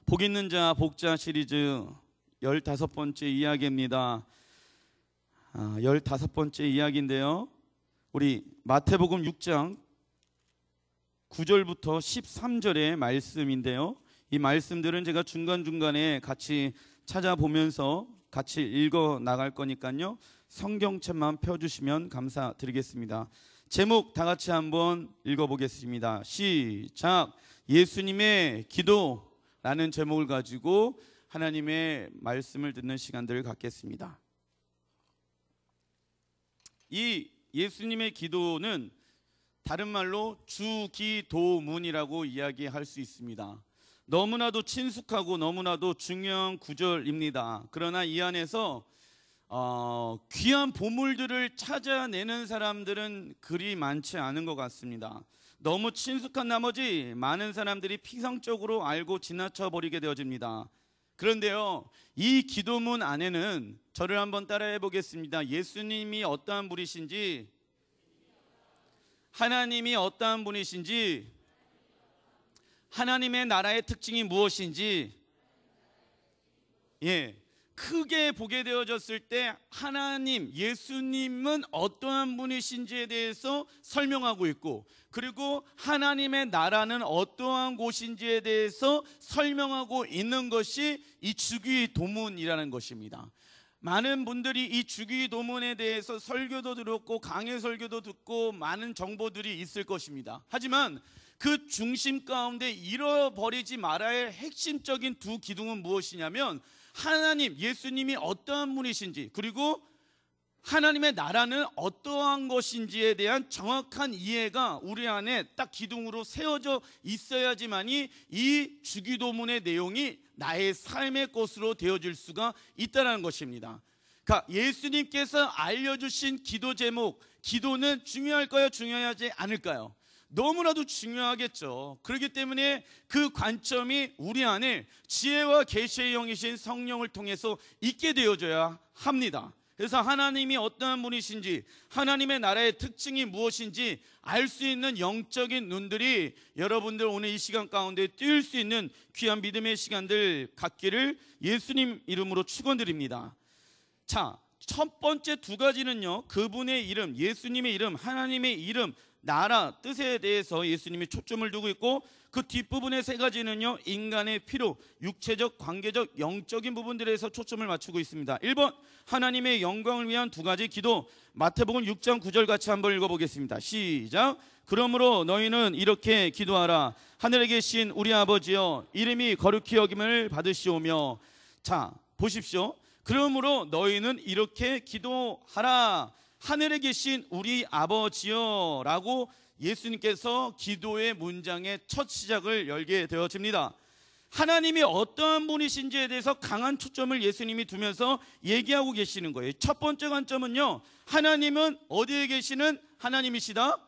복 있는 자 복자 시리즈 15번째 이야기입니다. 15번째 이야기인데요, 우리 마태복음 6장 9절부터 13절의 말씀인데요, 이 말씀들은 제가 중간중간에 같이 찾아보면서 같이 읽어 나갈 거니까요, 성경책만 펴주시면 감사드리겠습니다. 제목 다 같이 한번 읽어보겠습니다. 시작. 예수님의 기도라는 제목을 가지고 하나님의 말씀을 듣는 시간들을 갖겠습니다. 이 예수님의 기도는 다른 말로 주기도문이라고 이야기할 수 있습니다. 너무나도 친숙하고 너무나도 중요한 구절입니다. 그러나 이 안에서 귀한 보물들을 찾아내는 사람들은 그리 많지 않은 것 같습니다. 너무 친숙한 나머지 많은 사람들이 피상적으로 알고 지나쳐 버리게 되어집니다. 그런데요, 이 기도문 안에는 저를 한번 따라해 보겠습니다. 예수님이 어떠한 분이신지, 하나님이 어떠한 분이신지, 하나님의 나라의 특징이 무엇인지, 크게 보게 되어졌을 때 하나님, 예수님은 어떠한 분이신지에 대해서 설명하고 있고, 그리고 하나님의 나라는 어떠한 곳인지에 대해서 설명하고 있는 것이 이 주기도문이라는 것입니다. 많은 분들이 이 주기도문에 대해서 설교도 들었고 강해 설교도 듣고 많은 정보들이 있을 것입니다. 하지만 그 중심 가운데 잃어버리지 말아야 할 핵심적인 두 기둥은 무엇이냐면, 하나님, 예수님이 어떠한 분이신지, 그리고 하나님의 나라는 어떠한 것인지에 대한 정확한 이해가 우리 안에 딱 기둥으로 세워져 있어야지만이 이 주기도문의 내용이 나의 삶의 것으로 되어질 수가 있다는 것입니다. 그러니까 예수님께서 알려주신 기도 제목, 기도는 중요할까요? 중요하지 않을까요? 너무나도 중요하겠죠. 그렇기 때문에 그 관점이 우리 안에 지혜와 계시의 영이신 성령을 통해서 있게 되어져야 합니다. 그래서 하나님이 어떠한 분이신지, 하나님의 나라의 특징이 무엇인지 알 수 있는 영적인 눈들이 여러분들 오늘 이 시간 가운데 뜰 수 있는 귀한 믿음의 시간들 갖기를 예수님 이름으로 축원드립니다. 자, 첫 번째 두 가지는요, 그분의 이름, 예수님의 이름, 하나님의 이름, 나라, 뜻에 대해서 예수님이 초점을 두고 있고, 그 뒷부분의 세 가지는요, 인간의 필요, 육체적, 관계적, 영적인 부분들에서 초점을 맞추고 있습니다. 1번, 하나님의 영광을 위한 두 가지 기도. 마태복음 6장 9절 같이 한번 읽어보겠습니다. 시작. 그러므로 너희는 이렇게 기도하라. 하늘에 계신 우리 아버지여, 이름이 거룩히 여김을 받으시오며. 자, 보십시오. 그러므로 너희는 이렇게 기도하라. 하늘에 계신 우리 아버지여 라고 예수님께서 기도의 문장의 첫 시작을 열게 되어집니다. 하나님이 어떠한 분이신지에 대해서 강한 초점을 예수님이 두면서 얘기하고 계시는 거예요. 첫 번째 관점은요, 하나님은 어디에 계시는 하나님이시다?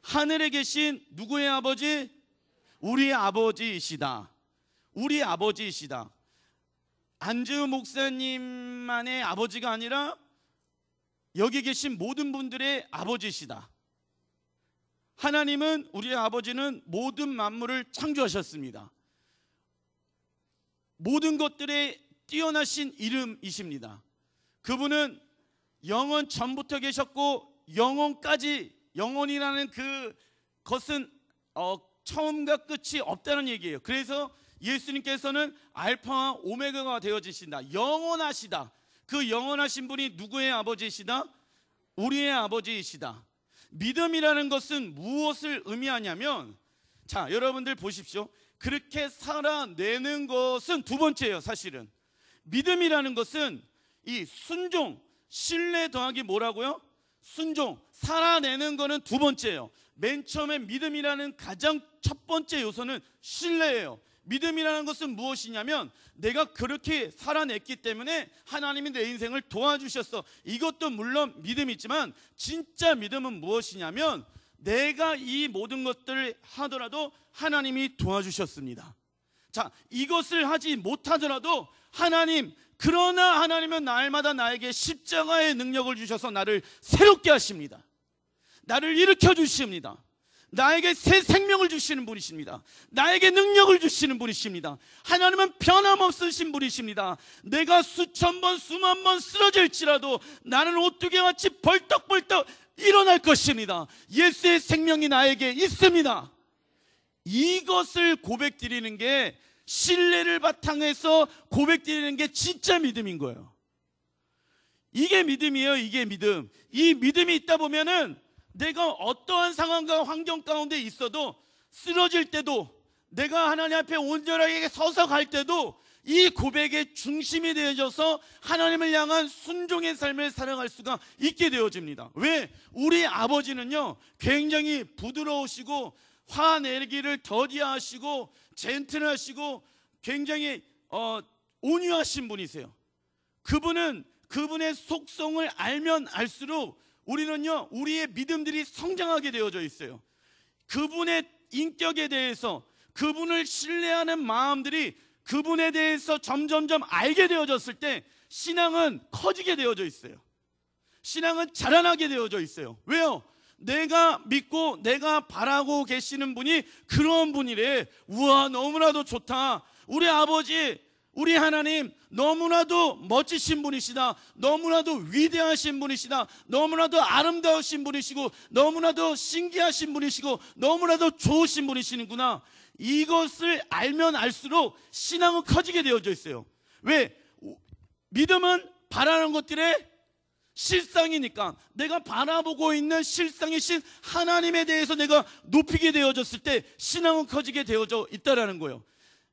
하늘에 계신 누구의 아버지? 우리 아버지이시다. 우리 아버지이시다. 안지우 목사님만의 아버지가 아니라 여기 계신 모든 분들의 아버지이시다. 하나님은, 우리의 아버지는 모든 만물을 창조하셨습니다. 모든 것들에 뛰어나신 이름이십니다. 그분은 영원 전부터 계셨고 영원까지, 영원이라는 그것은 처음과 끝이 없다는 얘기예요. 그래서 예수님께서는 알파와 오메가가 되어지신다. 영원하시다. 그 영원하신 분이 누구의 아버지이시다? 우리의 아버지이시다. 믿음이라는 것은 무엇을 의미하냐면, 자, 여러분들 보십시오. 그렇게 살아내는 것은 두 번째예요. 사실은 믿음이라는 것은 이 순종, 신뢰 더하기 뭐라고요? 순종, 살아내는 거는 두 번째예요. 맨 처음에 믿음이라는 가장 첫 번째 요소는 신뢰예요. 믿음이라는 것은 무엇이냐면, 내가 그렇게 살아냈기 때문에 하나님이 내 인생을 도와주셨어. 이것도 물론 믿음이지만, 진짜 믿음은 무엇이냐면, 내가 이 모든 것들을 하더라도 하나님이 도와주셨습니다. 자, 이것을 하지 못하더라도 하나님, 그러나 하나님은 날마다 나에게 십자가의 능력을 주셔서 나를 새롭게 하십니다. 나를 일으켜 주십니다. 나에게 새 생명을 주시는 분이십니다. 나에게 능력을 주시는 분이십니다. 하나님은 변함없으신 분이십니다. 내가 수천 번 수만 번 쓰러질지라도 나는 오뚜기같이 벌떡벌떡 일어날 것입니다. 예수의 생명이 나에게 있습니다. 이것을 고백드리는 게, 신뢰를 바탕해서 고백드리는 게 진짜 믿음인 거예요. 이게 믿음이에요. 이게 믿음. 이 믿음이 있다 보면은 내가 어떠한 상황과 환경 가운데 있어도, 쓰러질 때도, 내가 하나님 앞에 온전하게 서서 갈 때도 이 고백의 중심이 되어져서 하나님을 향한 순종의 삶을 살아갈 수가 있게 되어집니다. 왜? 우리 아버지는요, 굉장히 부드러우시고 화내기를 더디하시고 젠틀하시고 굉장히 온유하신 분이세요. 그분은 그분의 속성을 알면 알수록 우리는요, 우리의 믿음들이 성장하게 되어져 있어요. 그분의 인격에 대해서, 그분을 신뢰하는 마음들이 그분에 대해서 점점점 알게 되어졌을 때 신앙은 커지게 되어져 있어요. 신앙은 자라나게 되어져 있어요. 왜요? 내가 믿고 내가 바라고 계시는 분이 그런 분이래. 우와, 너무나도 좋다. 우리 아버지, 우리 하나님 너무나도 멋지신 분이시다. 너무나도 위대하신 분이시다. 너무나도 아름다우신 분이시고 너무나도 신기하신 분이시고 너무나도 좋으신 분이시는구나. 이것을 알면 알수록 신앙은 커지게 되어져 있어요. 왜? 믿음은 바라는 것들의 실상이니까, 내가 바라보고 있는 실상이신 하나님에 대해서 내가 높이게 되어졌을 때 신앙은 커지게 되어져 있다라는 거예요.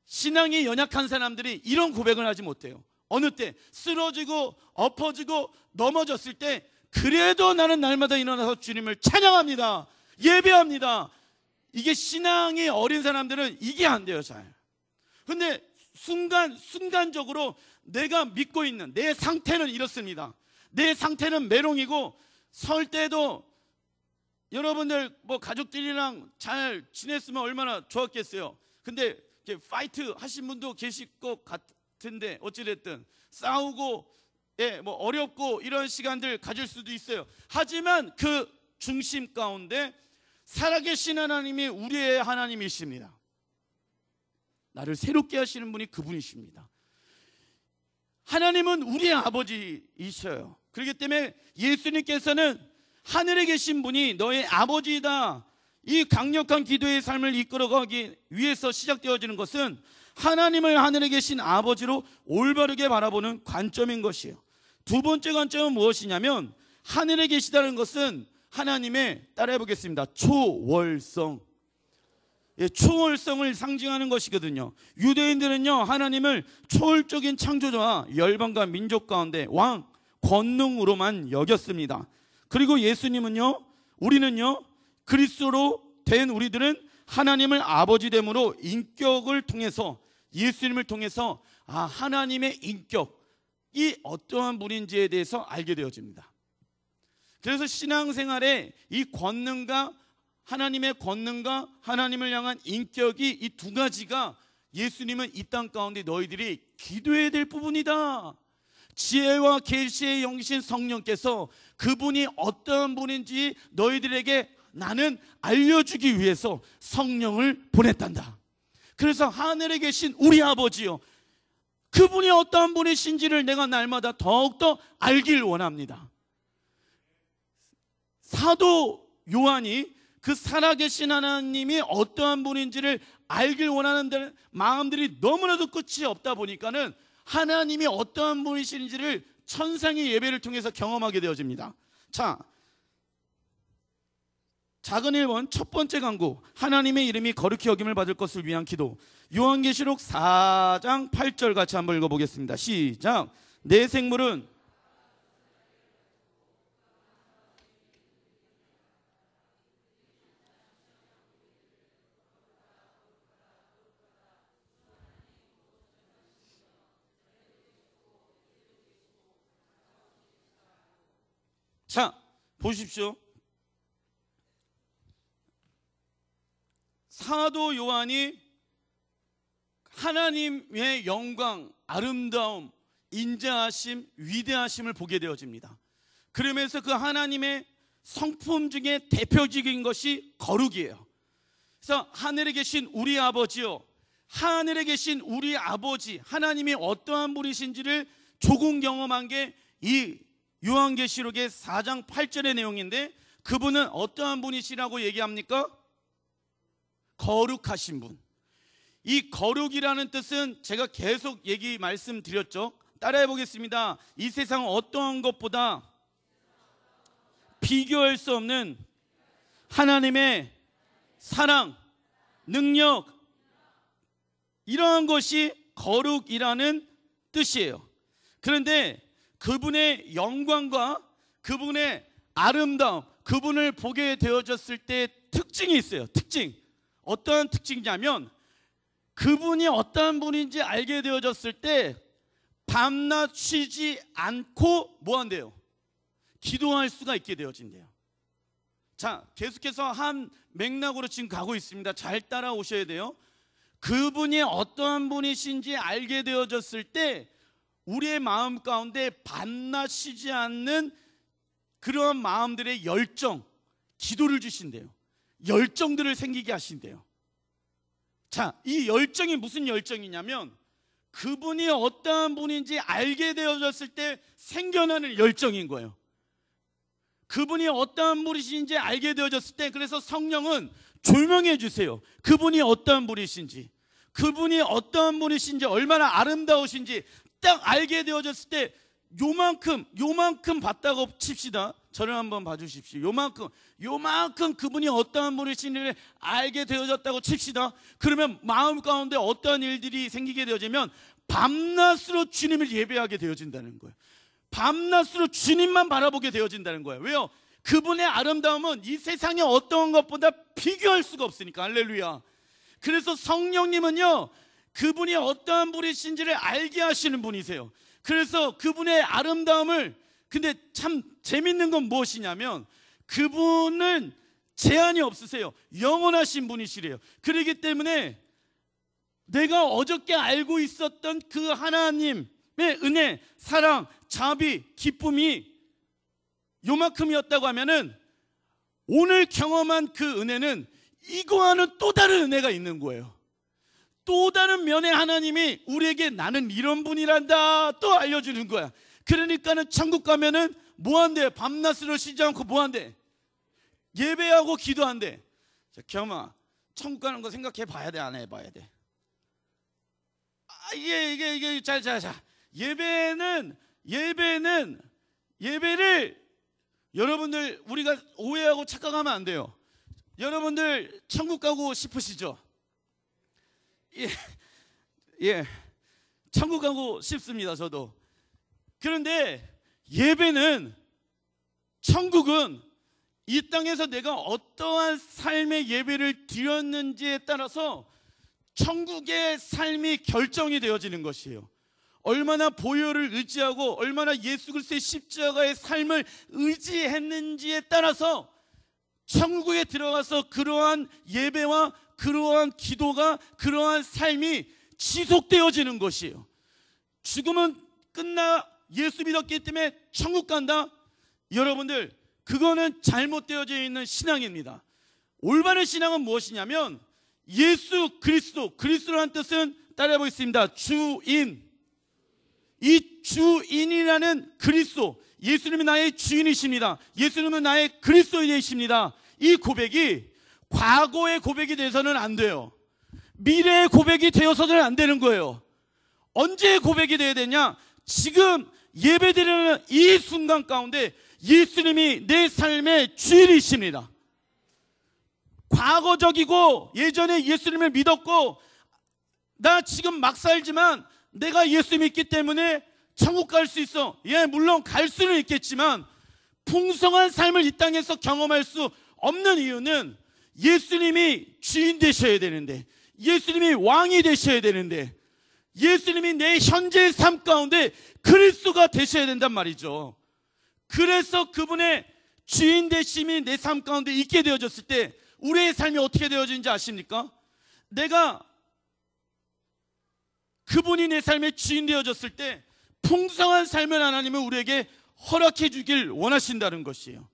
신앙이 연약한 사람들이 이런 고백을 하지 못해요. 어느 때 쓰러지고 엎어지고 넘어졌을 때, 그래도 나는 날마다 일어나서 주님을 찬양합니다, 예배합니다. 이게 신앙이 어린 사람들은 이게 안 돼요, 잘. 근데 순간적으로 내가 믿고 있는 내 상태는 이렇습니다. 내 상태는 메롱이고, 설 때도 여러분들 뭐 가족들이랑 잘 지냈으면 얼마나 좋았겠어요. 근데 이렇게 파이트 하신 분도 계실 것 같은데, 어찌됐든 싸우고 뭐 어렵고 이런 시간들 가질 수도 있어요. 하지만 그 중심 가운데 살아계신 하나님이 우리의 하나님이십니다. 나를 새롭게 하시는 분이 그분이십니다. 하나님은 우리의 아버지이셔요. 그렇기 때문에 예수님께서는 하늘에 계신 분이 너의 아버지이다, 이 강력한 기도의 삶을 이끌어가기 위해서 시작되어지는 것은 하나님을 하늘에 계신 아버지로 올바르게 바라보는 관점인 것이에요. 두 번째 관점은 무엇이냐면, 하늘에 계시다는 것은 하나님의, 따라해 보겠습니다, 초월성. 초월성을 상징하는 것이거든요. 유대인들은요, 하나님을 초월적인 창조자와 열방과 민족 가운데 왕, 권능으로만 여겼습니다. 그리고 예수님은요, 우리는요, 그리스도로 된 우리들은 하나님을 아버지됨으로 인격을 통해서, 예수님을 통해서 하나님의 인격이 어떠한 분인지에 대해서 알게 되어집니다. 그래서 신앙생활에 이 권능과 하나님의 권능과 하나님을 향한 인격이, 이 두 가지가, 예수님은 이 땅 가운데 너희들이 기도해야 될 부분이다. 지혜와 계시의 영이신 성령께서 그분이 어떤 분인지 너희들에게 나는 알려주기 위해서 성령을 보냈단다. 그래서 하늘에 계신 우리 아버지요, 그분이 어떠한 분이신지를 내가 날마다 더욱더 알길 원합니다. 사도 요한이 그 살아계신 하나님이 어떠한 분인지를 알길 원하는 마음들이 너무나도 끝이 없다 보니까는 하나님이 어떠한 분이신지를 천상의 예배를 통해서 경험하게 되어집니다. 자, 작은 1번 첫 번째 강구, 하나님의 이름이 거룩히 여김을 받을 것을 위한 기도. 요한계시록 4장 8절 같이 한번 읽어보겠습니다. 시작. 내 생물은 자, 보십시오. 사도 요한이 하나님의 영광, 아름다움, 인자하심, 위대하심을 보게 되어집니다. 그러면서 그 하나님의 성품 중에 대표적인 것이 거룩이에요. 그래서 하늘에 계신 우리 아버지요, 하늘에 계신 우리 아버지 하나님이 어떠한 분이신지를 조금 경험한 게 이 요한계시록의 4장 8절의 내용인데, 그분은 어떠한 분이시라고 얘기합니까? 거룩하신 분. 이 거룩이라는 뜻은 제가 계속 말씀드렸죠. 따라해 보겠습니다. 이 세상은 어떠한 것보다 비교할 수 없는 하나님의 사랑, 능력, 이러한 것이 거룩이라는 뜻이에요. 그런데 그분의 영광과 그분의 아름다움, 그분을 보게 되어졌을 때 특징이 있어요. 특징. 어떠한 특징이냐면, 그분이 어떠한 분인지 알게 되어졌을 때 밤낮 쉬지 않고 뭐 한대요? 기도할 수가 있게 되어진대요. 자, 계속해서 한 맥락으로 지금 가고 있습니다. 잘 따라오셔야 돼요. 그분이 어떠한 분이신지 알게 되어졌을 때 우리의 마음 가운데 밤낮 쉬지 않는 그러한 마음들의 열정, 기도를 주신대요. 열정들을 생기게 하신대요. 자, 이 열정이 무슨 열정이냐면, 그분이 어떠한 분인지 알게 되어졌을 때 생겨나는 열정인 거예요. 그분이 어떠한 분이신지 알게 되어졌을 때, 그래서 성령은 조명해 주세요. 그분이 어떠한 분이신지, 그분이 어떠한 분이신지, 얼마나 아름다우신지 딱 알게 되어졌을 때 요만큼 봤다고 칩시다. 저를 한번 봐주십시오. 요만큼 그분이 어떠한 분이신지를 알게 되어졌다고 칩시다. 그러면 마음 가운데 어떠한 일들이 생기게 되어지면 밤낮으로 주님을 예배하게 되어진다는 거예요. 밤낮으로 주님만 바라보게 되어진다는 거예요. 왜요? 그분의 아름다움은 이 세상의 어떠한 것보다 비교할 수가 없으니까. 할렐루야. 그래서 성령님은요, 그분이 어떠한 분이신지를 알게 하시는 분이세요. 그래서 그분의 아름다움을, 근데 참 재밌는 건 무엇이냐면, 그분은 제한이 없으세요. 영원하신 분이시래요. 그렇기 때문에 내가 어저께 알고 있었던 그 하나님의 은혜, 사랑, 자비, 기쁨이 요만큼이었다고 하면은 오늘 경험한 그 은혜는 이거와는 또 다른 은혜가 있는 거예요. 또 다른 면의 하나님이 우리에게 나는 이런 분이란다 또 알려주는 거야. 그러니까는 천국 가면은 뭐 한대? 밤낮으로 쉬지 않고 뭐 한대? 예배하고 기도한대. 자, 겸아, 천국 가는 거 생각해 봐야 돼, 안 해봐야 돼? 이게 자. 예배를 여러분들, 우리가 오해하고 착각하면 안 돼요. 여러분들 천국 가고 싶으시죠? 예, 천국 가고 싶습니다. 저도. 그런데 예배는, 천국은 이 땅에서 내가 어떠한 삶의 예배를 드렸는지에 따라서 천국의 삶이 결정이 되어지는 것이에요. 얼마나 보혈을 의지하고 얼마나 예수 그리스도의 십자가의 삶을 의지했는지에 따라서 천국에 들어가서 그러한 예배와 그러한 기도가, 그러한 삶이 지속되어지는 것이에요. 죽음은 끝나 예수 믿었기 때문에 천국 간다? 여러분들, 그거는 잘못되어져 있는 신앙입니다. 올바른 신앙은 무엇이냐면, 예수 그리스도, 그리스도라는 뜻은 따라해 보겠습니다. 주인. 이 주인이라는 그리스도, 예수님은 나의 주인이십니다. 예수님은 나의 그리스도인이십니다. 이 고백이 과거의 고백이 돼서는 안 돼요. 미래의 고백이 되어서는 안 되는 거예요. 언제 고백이 돼야 되냐? 지금 예배드리는 이 순간 가운데 예수님이 내 삶의 주인이십니다. 과거적이고 예전에 예수님을 믿었고 나 지금 막 살지만 내가 예수 믿기 때문에 천국 갈 수 있어. 예, 물론 갈 수는 있겠지만 풍성한 삶을 이 땅에서 경험할 수 없는 이유는 예수님이 주인 되셔야 되는데, 예수님이 왕이 되셔야 되는데, 예수님이 내 현재의 삶 가운데 그리스도가 되셔야 된단 말이죠. 그래서 그분의 주인 되심이 내 삶 가운데 있게 되어졌을 때 우리의 삶이 어떻게 되어지는지 아십니까? 내가 그분이 내 삶의 주인 되어졌을 때 풍성한 삶을 하나님은 우리에게 허락해 주길 원하신다는 것이에요.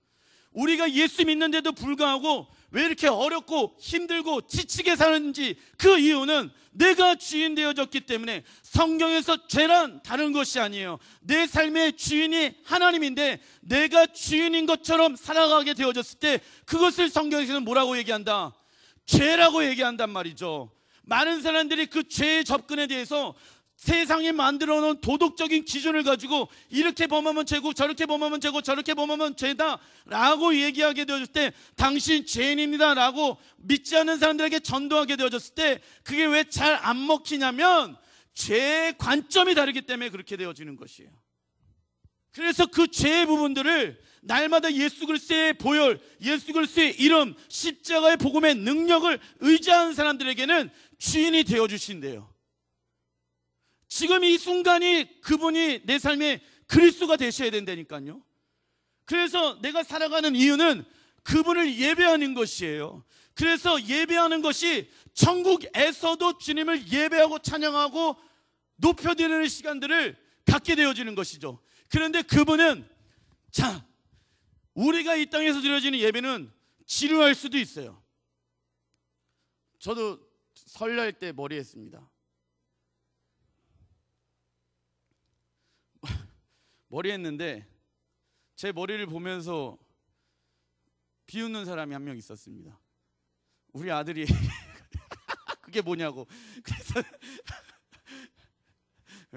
우리가 예수 믿는데도 불구하고 왜 이렇게 어렵고 힘들고 지치게 사는지 그 이유는 내가 주인 되어졌기 때문에. 성경에서 죄란 다른 것이 아니에요. 내 삶의 주인이 하나님인데 내가 주인인 것처럼 살아가게 되어졌을 때 그것을 성경에서는 뭐라고 얘기한다? 죄라고 얘기한단 말이죠. 많은 사람들이 그 죄의 접근에 대해서 세상이 만들어 놓은 도덕적인 기준을 가지고 이렇게 범하면 죄고 저렇게 범하면 죄고 저렇게 범하면 죄다 라고 얘기하게 되어졌을 때, 당신 죄인입니다 라고 믿지 않는 사람들에게 전도하게 되어졌을 때 그게 왜 잘 안 먹히냐면 죄의 관점이 다르기 때문에 그렇게 되어지는 것이에요. 그래서 그 죄의 부분들을 날마다 예수 그리스도의 보혈, 예수 그리스도의 이름, 십자가의 복음의 능력을 의지하는 사람들에게는 주인이 되어주신대요. 지금 이 순간이 그분이 내 삶의 그리스도가 되셔야 된다니까요. 그래서 내가 살아가는 이유는 그분을 예배하는 것이에요. 그래서 예배하는 것이 천국에서도 주님을 예배하고 찬양하고 높여드리는 시간들을 갖게 되어지는 것이죠. 그런데 그분은, 자, 우리가 이 땅에서 드려지는 예배는 지루할 수도 있어요. 저도 설날 때 머리 했습니다. 머리 했는데 제 머리를 보면서 비웃는 사람이 한 명 있었습니다. 우리 아들이 그게 뭐냐고. 그래서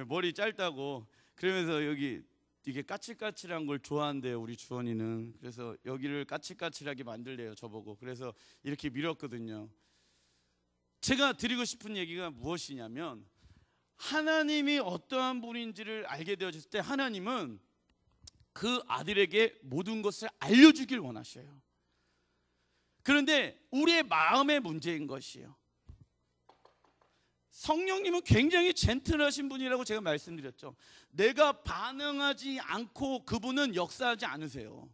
머리 짧다고 그러면서 여기 이게 까칠까칠한 걸 좋아한대요, 우리 주원이는. 그래서 여기를 까칠까칠하게 만들래요, 저보고. 그래서 이렇게 밀었거든요. 제가 드리고 싶은 얘기가 무엇이냐면, 하나님이 어떠한 분인지를 알게 되어졌을 때 하나님은 그 아들에게 모든 것을 알려주길 원하셔요. 그런데 우리의 마음의 문제인 것이에요. 성령님은 굉장히 젠틀하신 분이라고 제가 말씀드렸죠. 내가 반응하지 않고 그분은 역사하지 않으세요.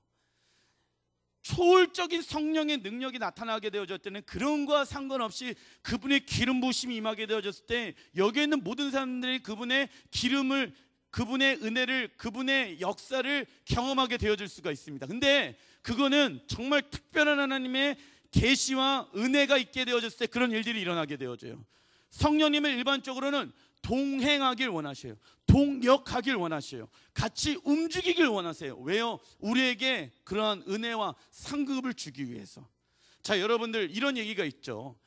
초월적인 성령의 능력이 나타나게 되어졌을 때는 그런 거와 상관없이 그분의 기름 부으심이 임하게 되어졌을 때 여기에 있는 모든 사람들이 그분의 기름을, 그분의 은혜를, 그분의 역사를 경험하게 되어질 수가 있습니다. 근데 그거는 정말 특별한 하나님의 계시와 은혜가 있게 되어졌을 때 그런 일들이 일어나게 되어져요. 성령님은 일반적으로는 동행하길 원하셔요. 동역하길 원하셔요. 같이 움직이길 원하세요. 왜요? 우리에게 그러한 은혜와 상급을 주기 위해서. 자, 여러분들, 이런 얘기가 있죠.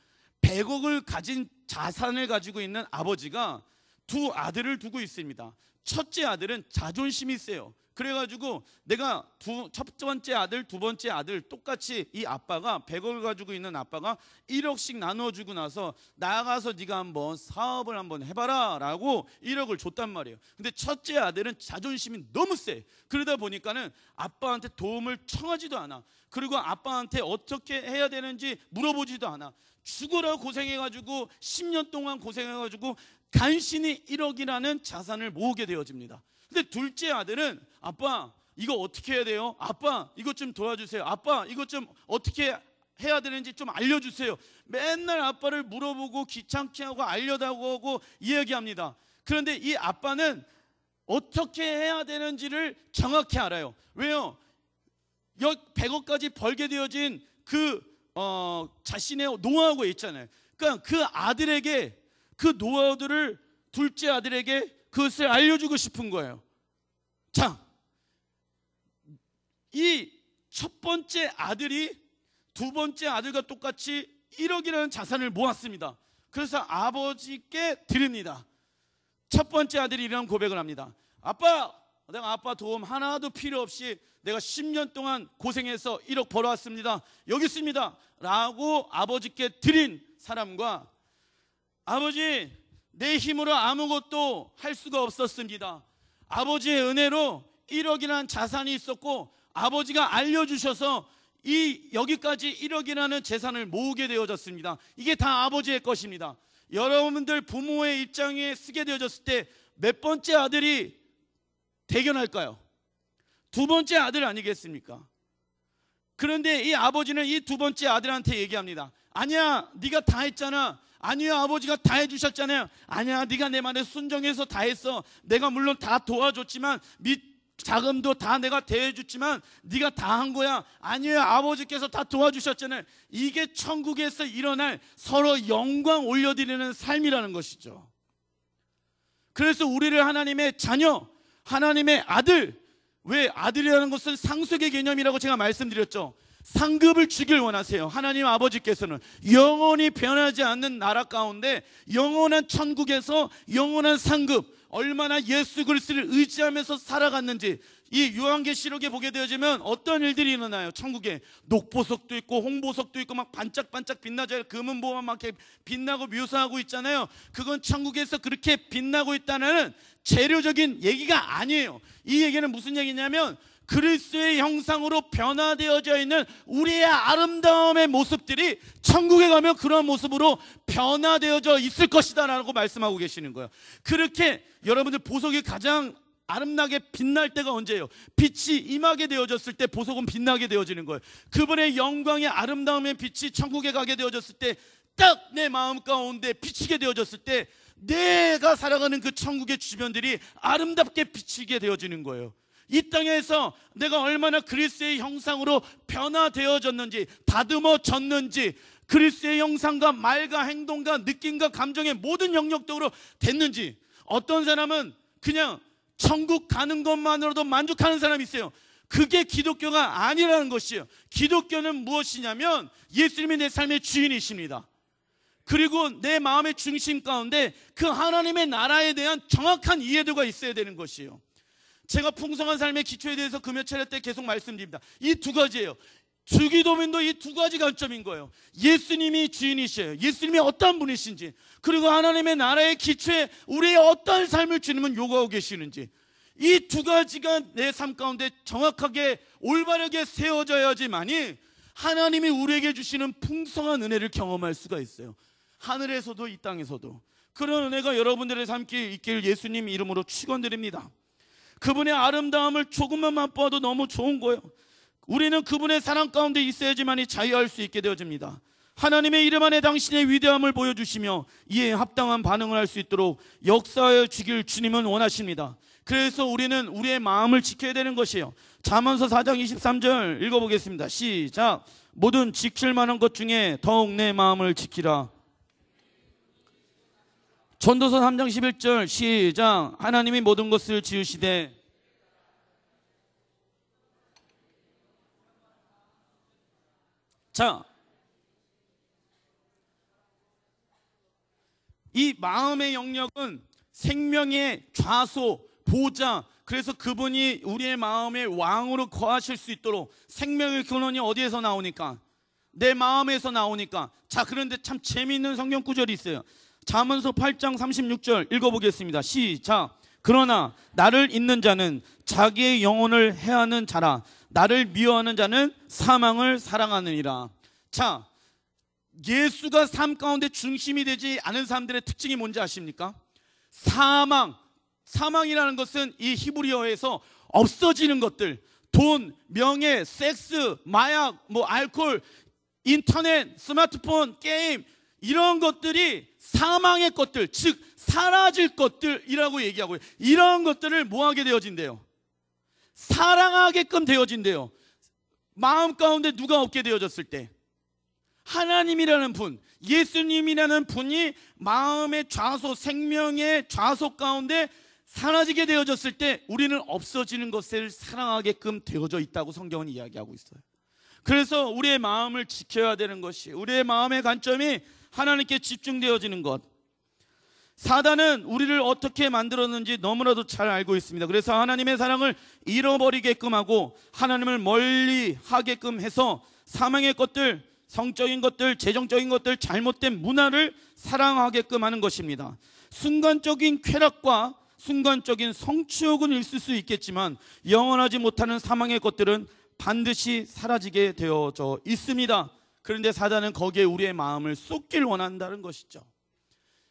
100억을 가진 자산을 가지고 있는 아버지가 두 아들을 두고 있습니다. 첫째 아들은 자존심이 세요. 그래가지고 내가 첫 번째 아들, 두 번째 아들 똑같이 이 아빠가 100억을 가지고 있는 아빠가 1억씩 나눠주고 나서 나가서 네가 한번 사업을 한번 해봐라 라고 1억을 줬단 말이에요. 근데 첫째 아들은 자존심이 너무 세. 그러다 보니까는 아빠한테 도움을 청하지도 않아. 그리고 아빠한테 어떻게 해야 되는지 물어보지도 않아. 죽으라고 고생해가지고 10년 동안 고생해가지고 간신히 1억이라는 자산을 모으게 되어집니다. 근데 둘째 아들은, 아빠 이거 어떻게 해야 돼요? 아빠 이것 좀 도와주세요. 아빠 이것 좀 어떻게 해야 되는지 좀 알려주세요. 맨날 아빠를 물어보고 귀찮게 하고 알려다고 하고 이야기합니다. 그런데 이 아빠는 어떻게 해야 되는지를 정확히 알아요. 왜요? 100억까지 벌게 되어진 그 자신의 노하우가 있잖아요. 그러니까 그 아들에게 그 노하우들을, 둘째 아들에게 그것을 알려주고 싶은 거예요. 자, 이 첫 번째 아들이 두 번째 아들과 똑같이 1억이라는 자산을 모았습니다. 그래서 아버지께 드립니다. 첫 번째 아들이 이런 고백을 합니다. 아빠, 내가 아빠 도움 하나도 필요 없이 내가 10년 동안 고생해서 1억 벌어왔습니다. 여기 있습니다 라고 아버지께 드린 사람과, 아버지 내 힘으로 아무것도 할 수가 없었습니다. 아버지의 은혜로 1억이라는 자산이 있었고 아버지가 알려주셔서 여기까지 1억이라는 재산을 모으게 되어졌습니다. 이게 다 아버지의 것입니다. 여러분들 부모의 입장에 쓰게 되어졌을 때 몇 번째 아들이 대견할까요? 두 번째 아들 아니겠습니까? 그런데 이 아버지는 이 두 번째 아들한테 얘기합니다. 아니야, 네가 다 했잖아. 아니요, 아버지가 다 해주셨잖아요. 아니야, 네가 내 말에 순종해서 다 했어. 내가 물론 다 도와줬지만 자금도 다 내가 대해줬지만 네가 다 한 거야. 아니에요, 아버지께서 다 도와주셨잖아요. 이게 천국에서 일어날 서로 영광 올려드리는 삶이라는 것이죠. 그래서 우리를 하나님의 자녀, 하나님의 아들, 왜 아들이라는 것은 상속의 개념이라고 제가 말씀드렸죠. 상급을 주길 원하세요. 하나님 아버지께서는 영원히 변하지 않는 나라 가운데 영원한 천국에서 영원한 상급, 얼마나 예수 그리스도를 의지하면서 살아갔는지 이 요한계시록에 보게 되어지면 어떤 일들이 일어나요. 천국에 녹보석도 있고 홍보석도 있고 막 반짝반짝 빛나죠. 금은보화 막 이렇게 빛나고 묘사하고 있잖아요. 그건 천국에서 그렇게 빛나고 있다는 재료적인 얘기가 아니에요. 이 얘기는 무슨 얘기냐면 그리스도의 형상으로 변화되어져 있는 우리의 아름다움의 모습들이 천국에 가면 그런 모습으로 변화되어져 있을 것이다 라고 말씀하고 계시는 거예요. 그렇게 여러분들 보석이 가장 아름답게 빛날 때가 언제예요? 빛이 임하게 되어졌을 때 보석은 빛나게 되어지는 거예요. 그분의 영광의 아름다움의 빛이 천국에 가게 되어졌을 때 딱 내 마음 가운데 비치게 되어졌을 때 내가 살아가는 그 천국의 주변들이 아름답게 비치게 되어지는 거예요. 이 땅에서 내가 얼마나 그리스도의 형상으로 변화되어졌는지, 다듬어졌는지, 그리스도의 형상과 말과 행동과 느낌과 감정의 모든 영역적으로 됐는지. 어떤 사람은 그냥 천국 가는 것만으로도 만족하는 사람이 있어요. 그게 기독교가 아니라는 것이에요. 기독교는 무엇이냐면 예수님이 내 삶의 주인이십니다. 그리고 내 마음의 중심 가운데 그 하나님의 나라에 대한 정확한 이해도가 있어야 되는 것이에요. 제가 풍성한 삶의 기초에 대해서 금요 차례 때 계속 말씀드립니다. 이 두 가지예요. 주기도민도 이 두 가지 관점인 거예요. 예수님이 주인이셔요. 예수님이 어떤 분이신지, 그리고 하나님의 나라의 기초에 우리의 어떤 삶을 주님은 요구하고 계시는지, 이 두 가지가 내 삶 가운데 정확하게 올바르게 세워져야지만이 하나님이 우리에게 주시는 풍성한 은혜를 경험할 수가 있어요. 하늘에서도 이 땅에서도. 그런 은혜가 여러분들의 삶에 있기를 예수님 이름으로 축원드립니다. 그분의 아름다움을 조금만 맛보아도 너무 좋은 거예요. 우리는 그분의 사랑 가운데 있어야지만이 자유할 수 있게 되어집니다. 하나님의 이름 안에 당신의 위대함을 보여주시며 이에 합당한 반응을 할 수 있도록 역사하여 주길 주님은 원하십니다. 그래서 우리는 우리의 마음을 지켜야 되는 것이에요. 잠언서 4장 23절 읽어보겠습니다. 시작. 모든 지킬 만한 것 중에 더욱 내 마음을 지키라. 전도서 3장 11절 시작. 하나님이 모든 것을 지으시되 자, 이 마음의 영역은 생명의 좌소, 보좌, 그래서 그분이 우리의 마음의 왕으로 거하실 수 있도록 생명의 근원이 어디에서 나오니까? 내 마음에서 나오니까. 자, 그런데 참 재미있는 성경 구절이 있어요. 잠언서 8장 36절 읽어보겠습니다. 시작. 그러나 나를 잊는 자는 자기의 영혼을 해하는 자라. 나를 미워하는 자는 사망을 사랑하느니라. 자, 예수가 삶 가운데 중심이 되지 않은 사람들의 특징이 뭔지 아십니까? 사망이라는 것은 이 히브리어에서 없어지는 것들, 돈, 명예, 섹스, 마약, 알코올, 인터넷, 스마트폰, 게임, 이런 것들이 사망의 것들, 즉 사라질 것들이라고 얘기하고요. 이런 것들을 뭐하게 되어진대요? 사랑하게끔 되어진대요. 마음 가운데 누가 없게 되어졌을 때? 하나님이라는 분, 예수님이라는 분이 마음의 좌소, 생명의 좌소 가운데 사라지게 되어졌을 때 우리는 없어지는 것을 사랑하게끔 되어져 있다고 성경은 이야기하고 있어요. 그래서 우리의 마음을 지켜야 되는 것이, 우리의 마음의 관점이 하나님께 집중되어지는 것. 사단은 우리를 어떻게 만들었는지 너무나도 잘 알고 있습니다. 그래서 하나님의 사랑을 잃어버리게끔 하고 하나님을 멀리 하게끔 해서 사망의 것들, 성적인 것들, 재정적인 것들, 잘못된 문화를 사랑하게끔 하는 것입니다. 순간적인 쾌락과 순간적인 성취욕은 있을 수 있겠지만 영원하지 못하는 사망의 것들은 반드시 사라지게 되어져 있습니다. 그런데 사단은 거기에 우리의 마음을 쏟길 원한다는 것이죠.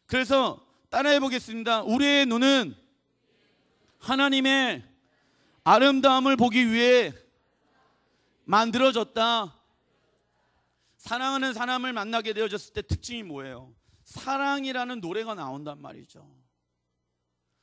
그래서 따라해 보겠습니다. 우리의 눈은 하나님의 아름다움을 보기 위해 만들어졌다. 사랑하는 사람을 만나게 되어졌을 때 특징이 뭐예요? 사랑이라는 노래가 나온단 말이죠.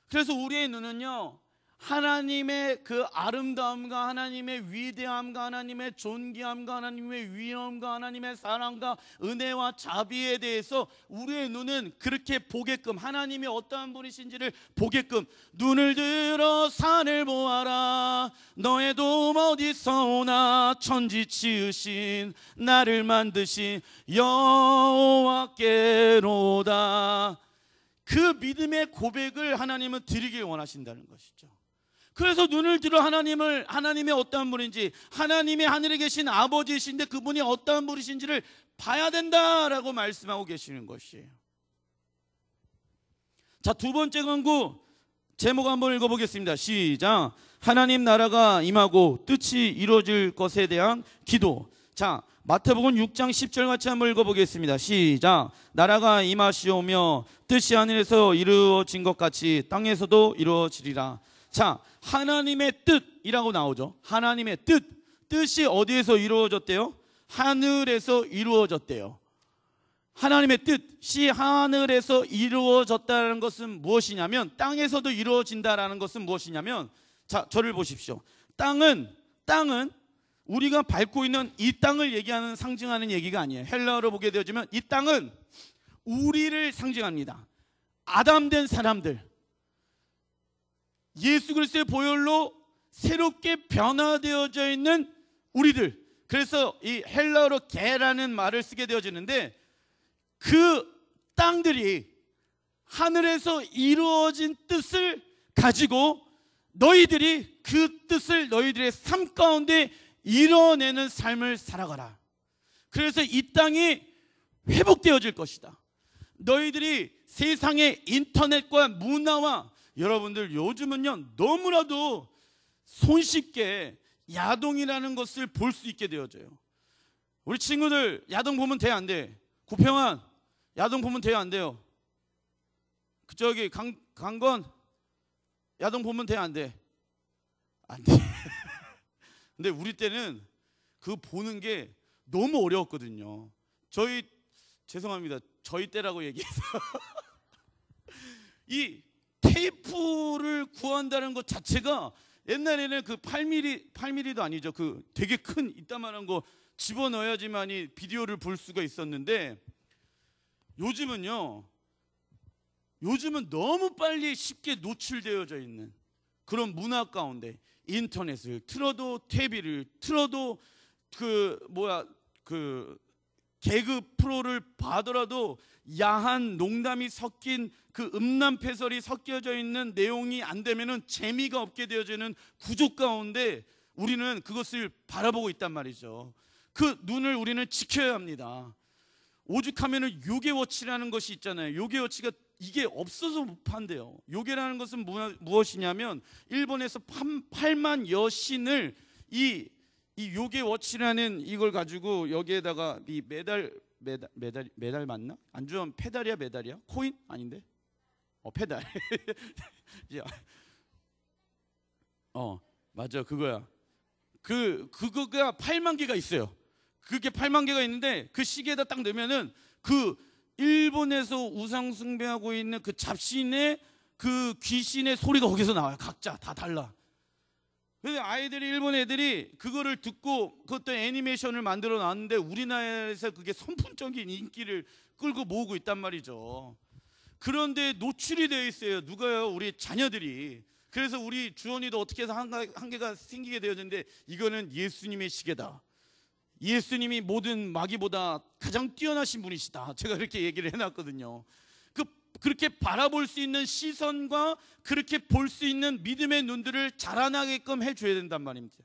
그래서 우리의 눈은요, 하나님의 그 아름다움과 하나님의 위대함과 하나님의 존귀함과 하나님의 위엄과 하나님의 사랑과 은혜와 자비에 대해서 우리의 눈은 그렇게 보게끔, 하나님이 어떠한 분이신지를 보게끔 눈을 들어 산을 보아라. 너의 도움 어디서 오나. 천지 지으신 나를 만드신 여호와께로다. 그 믿음의 고백을 하나님은 드리길 원하신다는 것이죠. 그래서 눈을 들어 하나님의 어떠한 분인지, 하나님이 하늘에 계신 아버지이신데 그분이 어떠한 분이신지를 봐야 된다라고 말씀하고 계시는 것이에요. 자, 두 번째 권고 제목 한번 읽어보겠습니다. 시작. 하나님 나라가 임하고 뜻이 이루어질 것에 대한 기도. 자, 마태복음 6장 10절 같이 한번 읽어보겠습니다. 시작. 나라가 임하시오며 뜻이 하늘에서 이루어진 것 같이 땅에서도 이루어지리라. 자, 하나님의 뜻이라고 나오죠. 하나님의 뜻이 어디에서 이루어졌대요? 하늘에서 이루어졌대요. 하나님의 뜻이 하늘에서 이루어졌다는 것은 무엇이냐면, 땅에서도 이루어진다라는 것은 무엇이냐면, 자, 저를 보십시오. 땅은 우리가 밟고 있는 이 땅을 얘기하는, 상징하는 얘기가 아니에요. 헬라어로 보게 되어지면 이 땅은 우리를 상징합니다. 아담된 사람들, 예수 그리스도의 보혈로 새롭게 변화되어져 있는 우리들. 그래서 이 헬라어로 게라는 말을 쓰게 되어지는데, 그 땅들이 하늘에서 이루어진 뜻을 가지고 너희들이 그 뜻을 너희들의 삶 가운데 이뤄내는 삶을 살아가라. 그래서 이 땅이 회복되어질 것이다. 너희들이 세상의 인터넷과 문화와, 여러분들 요즘은요 너무나도 손쉽게 야동이라는 것을 볼 수 있게 되어져요. 우리 친구들 야동 보면 돼, 안 돼? 구평환 야동 보면 돼요, 안 돼요? 저기 강건 야동 보면 돼, 안 돼? 안 돼. 근데 우리 때는 그 보는 게 너무 어려웠거든요. 죄송합니다, 저희 때라고 얘기해서 이 테이프를 구한다는 것 자체가, 옛날에는 그 8mm도 아니죠. 그 되게 큰 이따만한 거 집어넣어야지만이 비디오를 볼 수가 있었는데, 요즘은 너무 빨리 쉽게 노출되어져 있는 그런 문화 가운데 인터넷을 틀어도, TV를 틀어도, 개그 프로를 봐더라도 야한 농담이 섞인 그 음란패설이 섞여져 있는 내용이 안 되면은 재미가 없게 되어지는 구조 가운데 우리는 그것을 바라보고 있단 말이죠. 그 눈을 우리는 지켜야 합니다. 오죽하면은 요괴워치라는 것이 있잖아요. 요괴워치가 이게 없어서 못 판대요. 요괴라는 것은 무엇이냐면, 일본에서 8만 여신을 이 요괴워치라는 이걸 가지고 여기에다가 이 메달 맞나? 안 주면 페달이야, 메달이야? 코인? 아닌데? 페달. 맞아, 그거야. 그거가 8만 개가 있어요. 그게 8만 개가 있는데, 그 시계에다 딱 넣으면은 그 일본에서 우상숭배하고 있는 그 잡신의 그 귀신의 소리가 거기서 나와요. 각자 다 달라. 그래서 일본 애들이 그거를 듣고 그것도 애니메이션을 만들어 놨는데, 우리나라에서 그게 선풍적인 인기를 끌고 모으고 있단 말이죠. 그런데 노출이 되어 있어요. 누가요? 우리 자녀들이. 그래서 우리 주원이도 어떻게 해서 한계가 생기게 되었는데, 이거는 예수님의 시계다. 예수님이 모든 마귀보다 가장 뛰어나신 분이시다. 제가 그렇게 얘기를 해놨거든요. 그렇게 바라볼 수 있는 시선과 그렇게 볼 수 있는 믿음의 눈들을 자라나게끔 해줘야 된단 말입니다.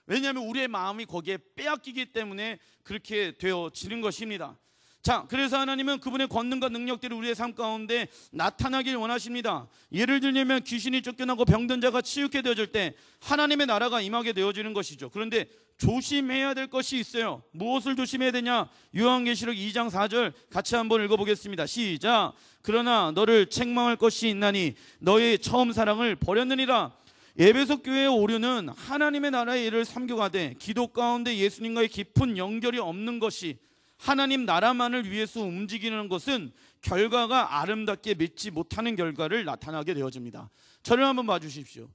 왜냐하면 우리의 마음이 거기에 빼앗기기 때문에 그렇게 되어지는 것입니다. 자, 그래서 하나님은 그분의 권능과 능력들이 우리의 삶 가운데 나타나길 원하십니다. 예를 들면 귀신이 쫓겨나고 병든 자가 치유케 되어질 때 하나님의 나라가 임하게 되어지는 것이죠. 그런데 조심해야 될 것이 있어요. 무엇을 조심해야 되냐? 요한계시록 2장 4절 같이 한번 읽어보겠습니다. 시작. 그러나 너를 책망할 것이 있나니 너의 처음 사랑을 버렸느니라. 에베소 교회의 오류는 하나님의 나라의 일을 삼교하되 기도 가운데 예수님과의 깊은 연결이 없는 것이, 하나님 나라만을 위해서 움직이는 것은 결과가 아름답게 맺지 못하는 결과를 나타나게 되어집니다. 저를 한번 봐주십시오.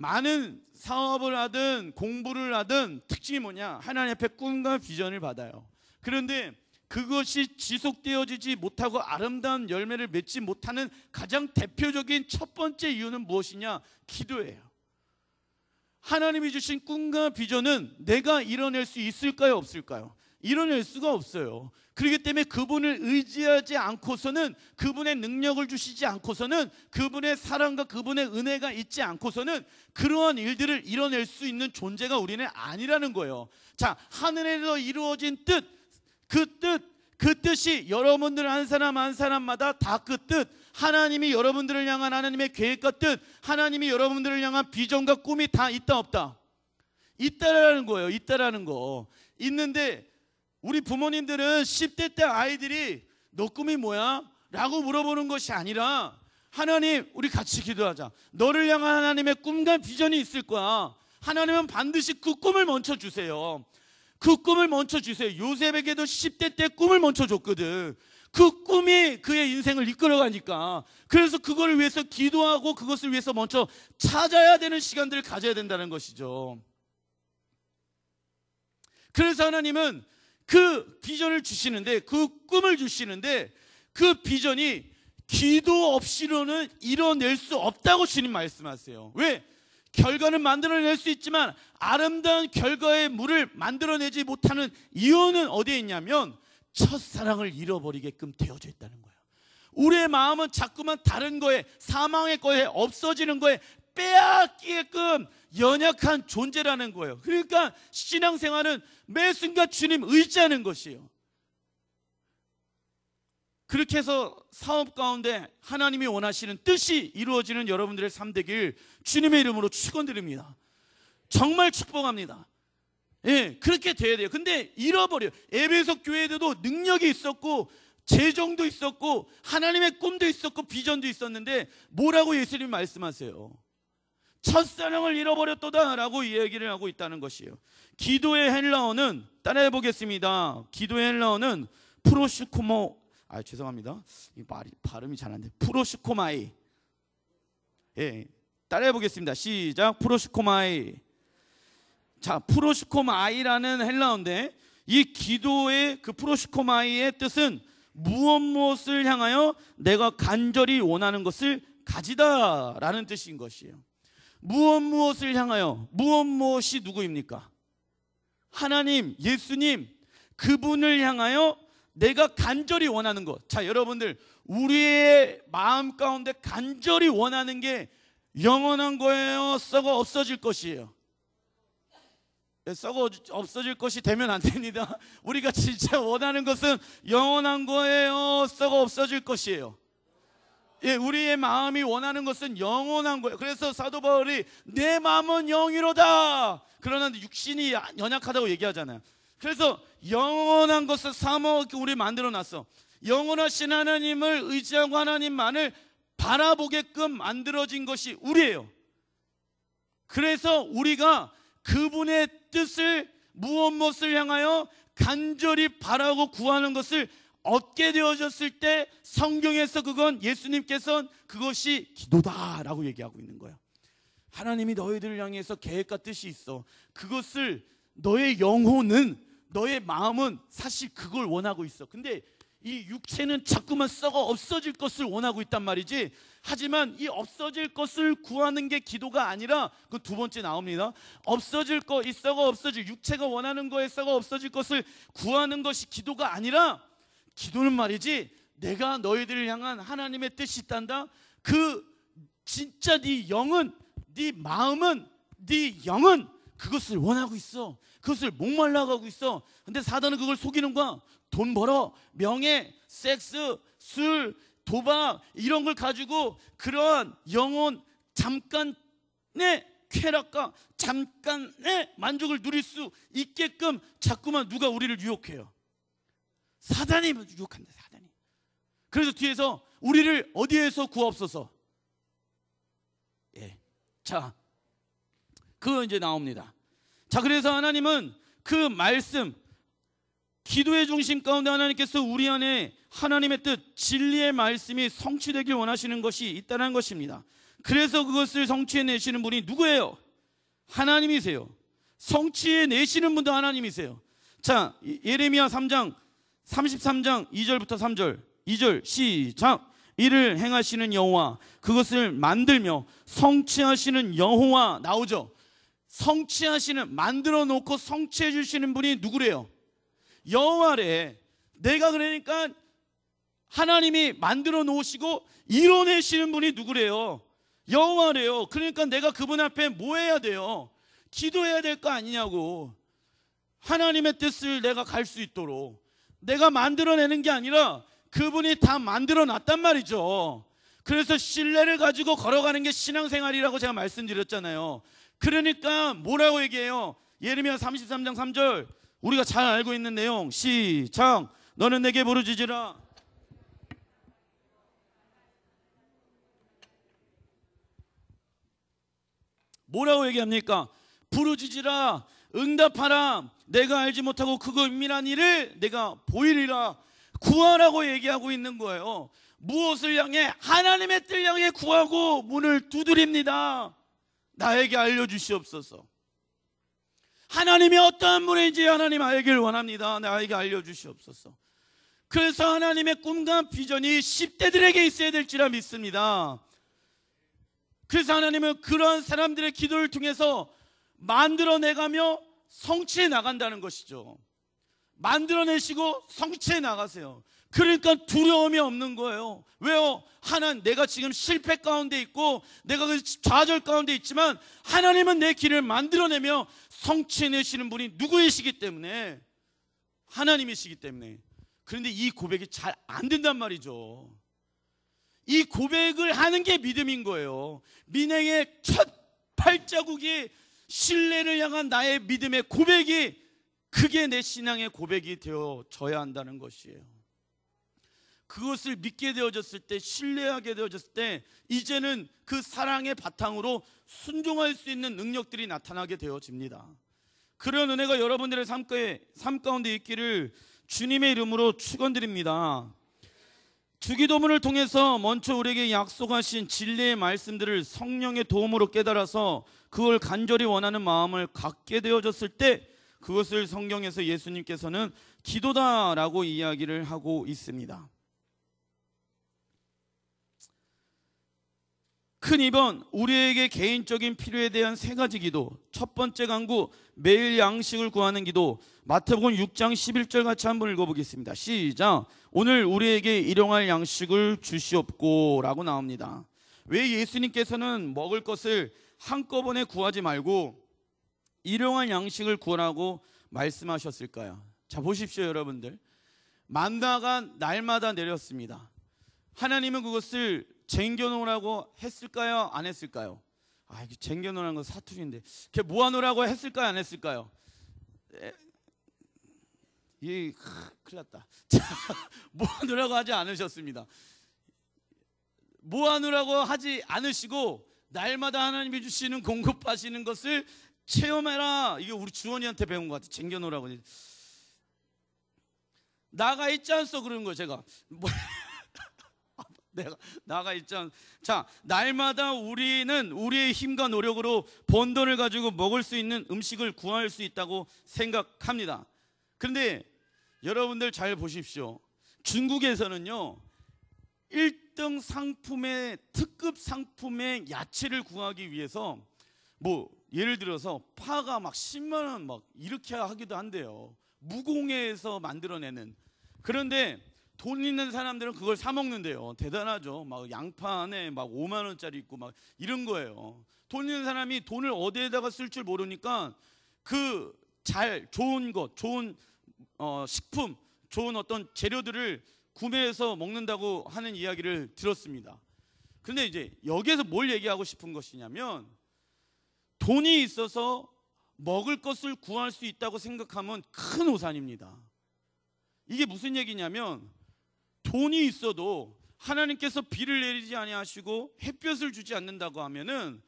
많은 사업을 하든 공부를 하든 특징이 뭐냐? 하나님 앞에 꿈과 비전을 받아요. 그런데 그것이 지속되어지지 못하고 아름다운 열매를 맺지 못하는 가장 대표적인 첫 번째 이유는 무엇이냐? 기도예요. 하나님이 주신 꿈과 비전은 내가 이뤄낼 수 있을까요? 없을까요? 이뤄낼 수가 없어요. 그렇기 때문에 그분을 의지하지 않고서는, 그분의 능력을 주시지 않고서는, 그분의 사랑과 그분의 은혜가 있지 않고서는 그러한 일들을 이뤄낼 수 있는 존재가 우리는 아니라는 거예요. 자, 하늘에서 이루어진 뜻, 그 뜻이 여러분들 한 사람 한 사람마다 다 그 뜻, 하나님이 여러분들을 향한 하나님의 계획과 뜻, 하나님이 여러분들을 향한 비전과 꿈이 다 있다 없다? 있다라는 거예요. 있다라는 거. 있는데 우리 부모님들은 10대 때 아이들이 너 꿈이 뭐야? 라고 물어보는 것이 아니라, 하나님 우리 같이 기도하자. 너를 향한 하나님의 꿈과 비전이 있을 거야. 하나님은 반드시 그 꿈을 먼저 주세요. 그 꿈을 먼저 주세요. 요셉에게도 10대 때 꿈을 먼저 줬거든. 그 꿈이 그의 인생을 이끌어가니까. 그래서 그걸 위해서 기도하고 그것을 위해서 먼저 찾아야 되는 시간들을 가져야 된다는 것이죠. 그래서 하나님은 그 비전을 주시는데, 그 꿈을 주시는데, 그 비전이 기도 없이로는 이뤄낼 수 없다고 주님 말씀하세요. 왜? 결과는 만들어낼 수 있지만 아름다운 결과의 물을 만들어내지 못하는 이유는 어디에 있냐면 첫사랑을 잃어버리게끔 되어져 있다는 거예요. 우리의 마음은 자꾸만 다른 거에, 사망의 거에, 없어지는 거에 빼앗기게끔 연약한 존재라는 거예요. 그러니까 신앙생활은 매 순간 주님 의지하는 것이에요. 그렇게 해서 사업 가운데 하나님이 원하시는 뜻이 이루어지는 여러분들의 삶 되길 주님의 이름으로 축원드립니다. 정말 축복합니다. 예, 그렇게 돼야 돼요. 근데 잃어버려요. 에베소 교회에도 능력이 있었고 재정도 있었고 하나님의 꿈도 있었고 비전도 있었는데 뭐라고 예수님이 말씀하세요? 첫사랑을 잃어버렸도다 라고 이야기를 하고 있다는 것이에요. 기도의 헬라어는 따라해 보겠습니다. 기도의 헬라어는 죄송합니다. 이 발음이 잘 안 돼. 프로시코마이. 예, 따라해 보겠습니다. 시작. 프로시코마이. 자, 프로시코마이라는 헬라어인데, 이 기도의 그 프로시코마이의 뜻은 무엇을 향하여 내가 간절히 원하는 것을 가지다라는 뜻인 것이에요. 무엇을 향하여, 무엇이 누구입니까? 하나님, 예수님, 그분을 향하여 내가 간절히 원하는 것. 자, 여러분들, 우리의 마음 가운데 간절히 원하는 게 영원한 거예요? 썩어 없어질 것이에요? 썩어 없어질 것이 되면 안 됩니다. 우리가 진짜 원하는 것은 영원한 거예요? 썩어 없어질 것이에요? 예, 우리의 마음이 원하는 것은 영원한 거예요. 그래서 사도 바울이 내 마음은 영이로다. 그러나 육신이 연약하다고 얘기하잖아요. 그래서 영원한 것을 사모하게 우리 만들어놨어. 영원하신 하나님을 의지하고 하나님만을 바라보게끔 만들어진 것이 우리예요. 그래서 우리가 그분의 뜻을 무엇을 향하여 간절히 바라고 구하는 것을 얻게 되어졌을 때 성경에서 그건 예수님께서는 그것이 기도다라고 얘기하고 있는 거예요. 하나님이 너희들을 향해서 계획과 뜻이 있어. 그것을 너의 영혼은, 너의 마음은 사실 그걸 원하고 있어. 근데 이 육체는 자꾸만 썩어 없어질 것을 원하고 있단 말이지. 하지만 이 없어질 것을 구하는 게 기도가 아니라, 그 두 번째 나옵니다. 없어질 거, 이 썩어 없어질, 육체가 원하는 거에 썩어 없어질 것을 구하는 것이 기도가 아니라, 기도는 말이지, 내가 너희들을 향한 하나님의 뜻이 있단다. 그 진짜 네 영은, 네 마음은, 네 영은 그것을 원하고 있어. 그것을 목말라가고 있어. 근데 사단은 그걸 속이는 거야. 돈 벌어, 명예, 섹스, 술, 도박 이런 걸 가지고 그러한 영혼 잠깐의 쾌락과 잠깐의 만족을 누릴 수 있게끔 자꾸만 누가 우리를 유혹해요? 사단이 유혹한다. 사단이. 그래서 뒤에서 우리를 어디에서 구하옵소서. 예. 자, 그거 이제 나옵니다. 자, 그래서 하나님은 그 말씀, 기도의 중심 가운데 하나님께서 우리 안에 하나님의 뜻, 진리의 말씀이 성취되길 원하시는 것이 있다는 것입니다. 그래서 그것을 성취해내시는 분이 누구예요? 하나님이세요. 성취해내시는 분도 하나님이세요. 자, 예레미야 3장 33장 2절부터 3절 2절 시작. 이를 행하시는 여호와, 그것을 만들며 성취하시는 여호와 나오죠. 성취하시는, 만들어 놓고 성취해 주시는 분이 누구래요? 여호와래. 내가 그러니까 하나님이 만들어 놓으시고 이뤄내시는 분이 누구래요? 여호와래요. 그러니까 내가 그분 앞에 뭐 해야 돼요? 기도해야 될 거 아니냐고. 하나님의 뜻을 내가 갈 수 있도록. 내가 만들어내는 게 아니라 그분이 다 만들어 놨단 말이죠. 그래서 신뢰를 가지고 걸어가는 게 신앙생활이라고 제가 말씀드렸잖아요. 그러니까 뭐라고 얘기해요? 예레미야 33장 3절, 우리가 잘 알고 있는 내용 시작. 너는 내게 부르짖으라. 뭐라고 얘기합니까? 부르짖으라, 응답하라. 내가 알지 못하고 크고 은밀한 일을 내가 보이리라. 구하라고 얘기하고 있는 거예요. 무엇을 향해? 하나님의 뜻 향해 구하고 문을 두드립니다. 나에게 알려주시옵소서. 하나님이 어떠한 분인지 하나님 알기를 원합니다. 나에게 알려주시옵소서. 그래서 하나님의 꿈과 비전이 10대들에게 있어야 될지라 믿습니다. 그래서 하나님은 그러한 사람들의 기도를 통해서 만들어내가며 성취해 나간다는 것이죠. 만들어내시고 성취해 나가세요. 그러니까 두려움이 없는 거예요. 왜요? 내가 지금 실패 가운데 있고 내가 그 좌절 가운데 있지만 하나님은 내 길을 만들어내며 성취해내시는 분이 누구이시기 때문에, 하나님이시기 때문에. 그런데 이 고백이 잘 안 된단 말이죠. 이 고백을 하는 게 믿음인 거예요. 민행의 첫 발자국이 신뢰를 향한 나의 믿음의 고백이, 그게 내 신앙의 고백이 되어져야 한다는 것이에요. 그것을 믿게 되어졌을 때, 신뢰하게 되어졌을 때 이제는 그 사랑의 바탕으로 순종할 수 있는 능력들이 나타나게 되어집니다. 그런 은혜가 여러분들의 삶 가운데 있기를 주님의 이름으로 축원드립니다. 주기도문을 통해서 먼저 우리에게 약속하신 진리의 말씀들을 성령의 도움으로 깨달아서 그걸 간절히 원하는 마음을 갖게 되어졌을 때, 그것을 성경에서 예수님께서는 기도다라고 이야기를 하고 있습니다. 큰 2번, 우리에게 개인적인 필요에 대한 3가지 기도. 첫 번째 간구, 매일 양식을 구하는 기도. 마태복음 6장 11절 같이 한번 읽어보겠습니다. 시작. 오늘 우리에게 일용할 양식을 주시옵고 라고 나옵니다. 왜 예수님께서는 먹을 것을 한꺼번에 구하지 말고 일용할 양식을 구하라고 말씀하셨을까요? 자, 보십시오 여러분들. 만나가 날마다 내렸습니다. 하나님은 그것을 쟁겨놓으라고 했을까요? 안 했을까요? 이게 쟁겨놓으라는 건 사투리인데, 그게 모아놓으라고 했을까요? 안 했을까요? 큰일 났다. 모아놓으라고 하지 않으셨습니다. 모아놓으라고 하지 않으시고 날마다 하나님이 주시는 공급하시는 것을 체험해라. 이게 우리 주원이한테 배운 것 같아. 쟁겨놓으라고. 나가 있지 않소 그러는 거예요. 제가 내가 나가 있지 않. 자, 날마다 우리는 우리의 힘과 노력으로 번 돈을 가지고 먹을 수 있는 음식을 구할 수 있다고 생각합니다. 그런데 여러분들 잘 보십시오. 중국에서는요 1등 상품의 특급 상품의 야채를 구하기 위해서 뭐 예를 들어서 파가 막 10만 원 막 이렇게 하기도 한대요. 무공해에서 만들어내는. 그런데 돈 있는 사람들은 그걸 사 먹는데요. 대단하죠. 막 양파 안에 막 5만 원짜리 있고 막 이런 거예요. 돈 있는 사람이 돈을 어디에다가 쓸 줄 모르니까 그 좋은 것, 좋은 식품, 좋은 어떤 재료들을 구매해서 먹는다고 하는 이야기를 들었습니다. 그런데 이제 여기에서 뭘 얘기하고 싶은 것이냐면, 돈이 있어서 먹을 것을 구할 수 있다고 생각하면 큰 오산입니다. 이게 무슨 얘기냐면, 돈이 있어도 하나님께서 비를 내리지 아니하시고 햇볕을 주지 않는다고 하면은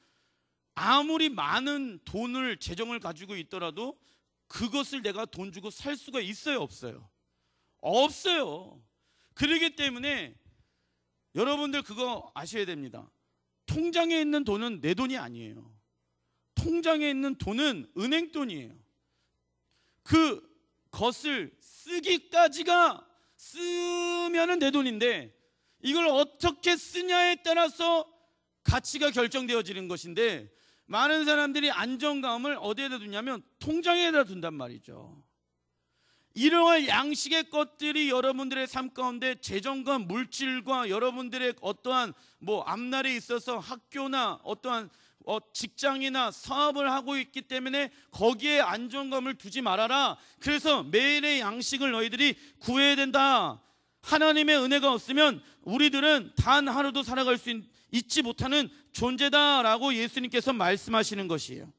아무리 많은 돈을, 재정을 가지고 있더라도 그것을 내가 돈 주고 살 수가 있어요, 없어요? 없어요. 그렇기 때문에 여러분들 그거 아셔야 됩니다. 통장에 있는 돈은 내 돈이 아니에요. 통장에 있는 돈은 은행 돈이에요. 그것을 쓰기까지가 쓰면은 내 돈인데 이걸 어떻게 쓰냐에 따라서 가치가 결정되어지는 것인데, 많은 사람들이 안정감을 어디에다 두냐면 통장에다 둔단 말이죠. 이러한 양식의 것들이 여러분들의 삶 가운데 재정과 물질과 여러분들의 어떠한 앞날에 있어서 학교나 어떠한 직장이나 사업을 하고 있기 때문에 거기에 안정감을 두지 말아라. 그래서 매일의 양식을 너희들이 구해야 된다. 하나님의 은혜가 없으면 우리들은 단 하루도 살아갈 수 있지 못하는 존재다라고 예수님께서 말씀하시는 것이에요.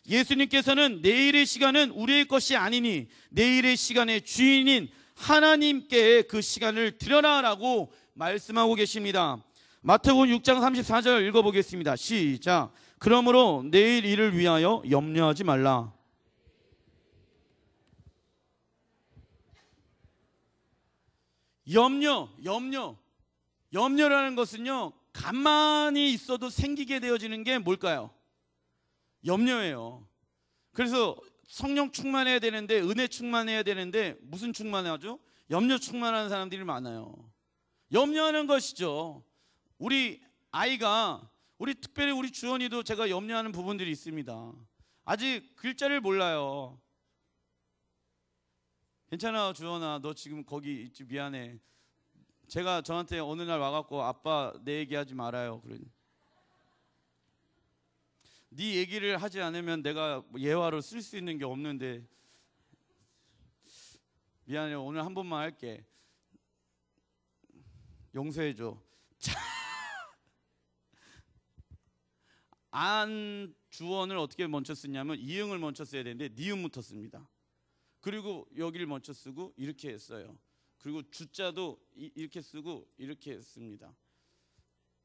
예수님께서는 내일의 시간은 우리의 것이 아니니 내일의 시간의 주인인 하나님께 그 시간을 드려라라고 말씀하고 계십니다. 마태복음 6장 34절 읽어보겠습니다. 시작. 그러므로 내일 일을 위하여 염려하지 말라. 염려라는 것은요, 가만히 있어도 생기게 되어지는 게 뭘까요? 염려예요. 그래서 성령 충만해야 되는데, 은혜 충만해야 되는데 무슨 충만하죠? 염려 충만하는 사람들이 많아요. 염려하는 것이죠. 우리 아이가, 특별히 우리 주원이도 제가 염려하는 부분들이 있습니다. 아직 글자를 몰라요. 괜찮아 주원아, 너 지금 거기 있지, 미안해. 제가 저한테 어느 날 와갖고 아빠 내 얘기하지 말아요. 네 얘기를 하지 않으면 내가 예화로 쓸 수 있는 게 없는데 미안해, 오늘 한 번만 할게. 용서해줘. 안주원을 어떻게 먼저 쓰냐면 이응을 먼저 써야 되는데 니은부터 씁니다. 그리고 여기를 먼저 쓰고 이렇게 했어요. 그리고 주자도 이렇게 쓰고 이렇게 씁니다.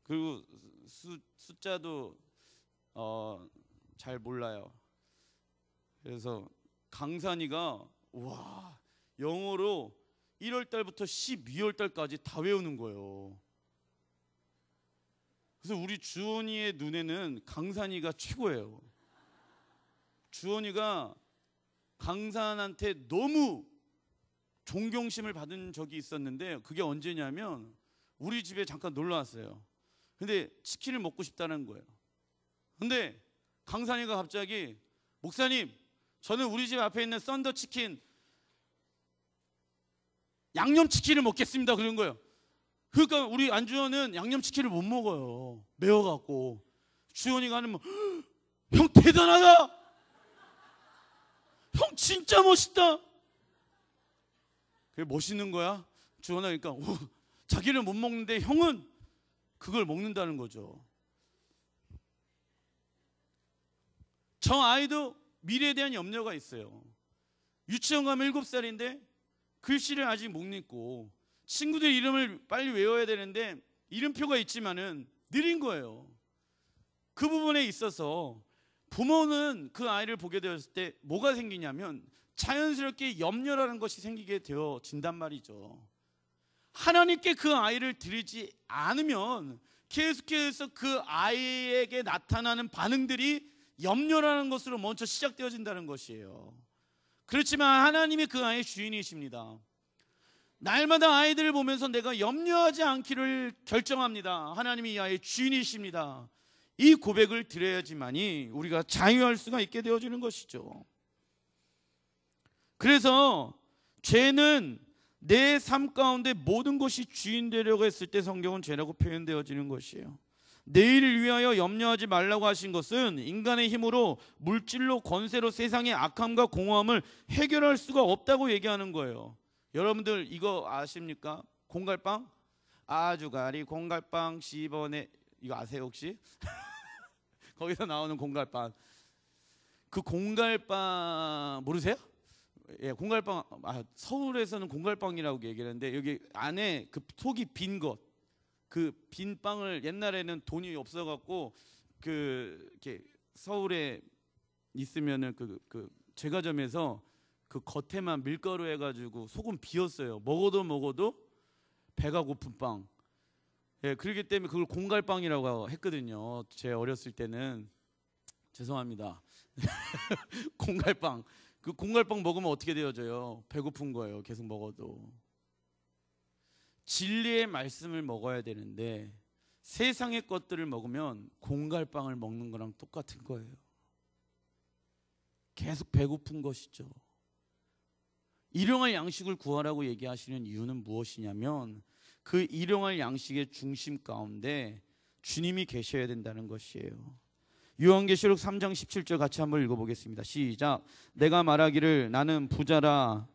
그리고 숫자도 잘 몰라요. 그래서 강산이가 영어로 1월 달부터 12월 달까지 다 외우는 거예요. 그래서 우리 주원이의 눈에는 강산이가 최고예요. 주원이가 강산한테 너무 존경심을 받은 적이 있었는데, 그게 언제냐면 우리 집에 잠깐 놀러 왔어요. 근데 치킨을 먹고 싶다는 거예요. 근데 강산이가 갑자기, 목사님, 저는 우리 집 앞에 있는 썬더 치킨, 양념치킨을 먹겠습니다. 그런 거예요. 그러니까 우리 안주원은 양념치킨을 못 먹어요. 매워갖고. 주원이가 하는 형 대단하다. 형 진짜 멋있다. 그게 멋있는 거야. 주원아, 그러니까 자기는 못 먹는데 형은 그걸 먹는다는 거죠. 저 아이도 미래에 대한 염려가 있어요. 유치원 가면 7살인데 글씨를 아직 못 읽고, 친구들 이름을 빨리 외워야 되는데 이름표가 있지만은 느린 거예요. 그 부분에 있어서 부모는 그 아이를 보게 되었을 때 뭐가 생기냐면 자연스럽게 염려라는 것이 생기게 되어진단 말이죠. 하나님께 그 아이를 드리지 않으면 계속해서 그 아이에게 나타나는 반응들이 염려라는 것으로 먼저 시작되어진다는 것이에요. 그렇지만 하나님이 그 아이의 주인이십니다. 날마다 아이들을 보면서 내가 염려하지 않기를 결정합니다. 하나님이 이 아이의 주인이십니다. 이 고백을 드려야지만이 우리가 자유할 수가 있게 되어지는 것이죠. 그래서 죄는 내 삶 가운데 모든 것이 주인 되려고 했을 때 성경은 죄라고 표현되어지는 것이에요. 내일을 위하여 염려하지 말라고 하신 것은 인간의 힘으로, 물질로, 권세로 세상의 악함과 공허함을 해결할 수가 없다고 얘기하는 거예요. 여러분들 이거 아십니까? 공갈빵? 아주가리 공갈빵 10원에, 이거 아세요 혹시? 거기서 나오는 공갈빵. 그 공갈빵 모르세요? 예, 공갈빵. 서울에서는 공갈빵이라고 얘기를 하는데, 여기 안에 그 속이 빈 것, 그 빈 빵을 옛날에는 돈이 없어갖고 이렇게 서울에 있으면은 그 제과점에서 그 겉에만 밀가루 해가지고 속은 비었어요. 먹어도 배가 고픈 빵. 예, 그렇기 때문에 그걸 공갈빵이라고 했거든요. 제 어렸을 때는. 죄송합니다. 공갈빵. 그 공갈빵 먹으면 어떻게 되어져요? 배고픈 거예요. 계속 먹어도. 진리의 말씀을 먹어야 되는데 세상의 것들을 먹으면 공갈빵을 먹는 거랑 똑같은 거예요. 계속 배고픈 것이죠. 일용할 양식을 구하라고 얘기하시는 이유는 무엇이냐면 그 일용할 양식의 중심 가운데 주님이 계셔야 된다는 것이에요. 요한계시록 3장 17절 같이 한번 읽어보겠습니다. 시작. 내가 말하기를 나는 부자라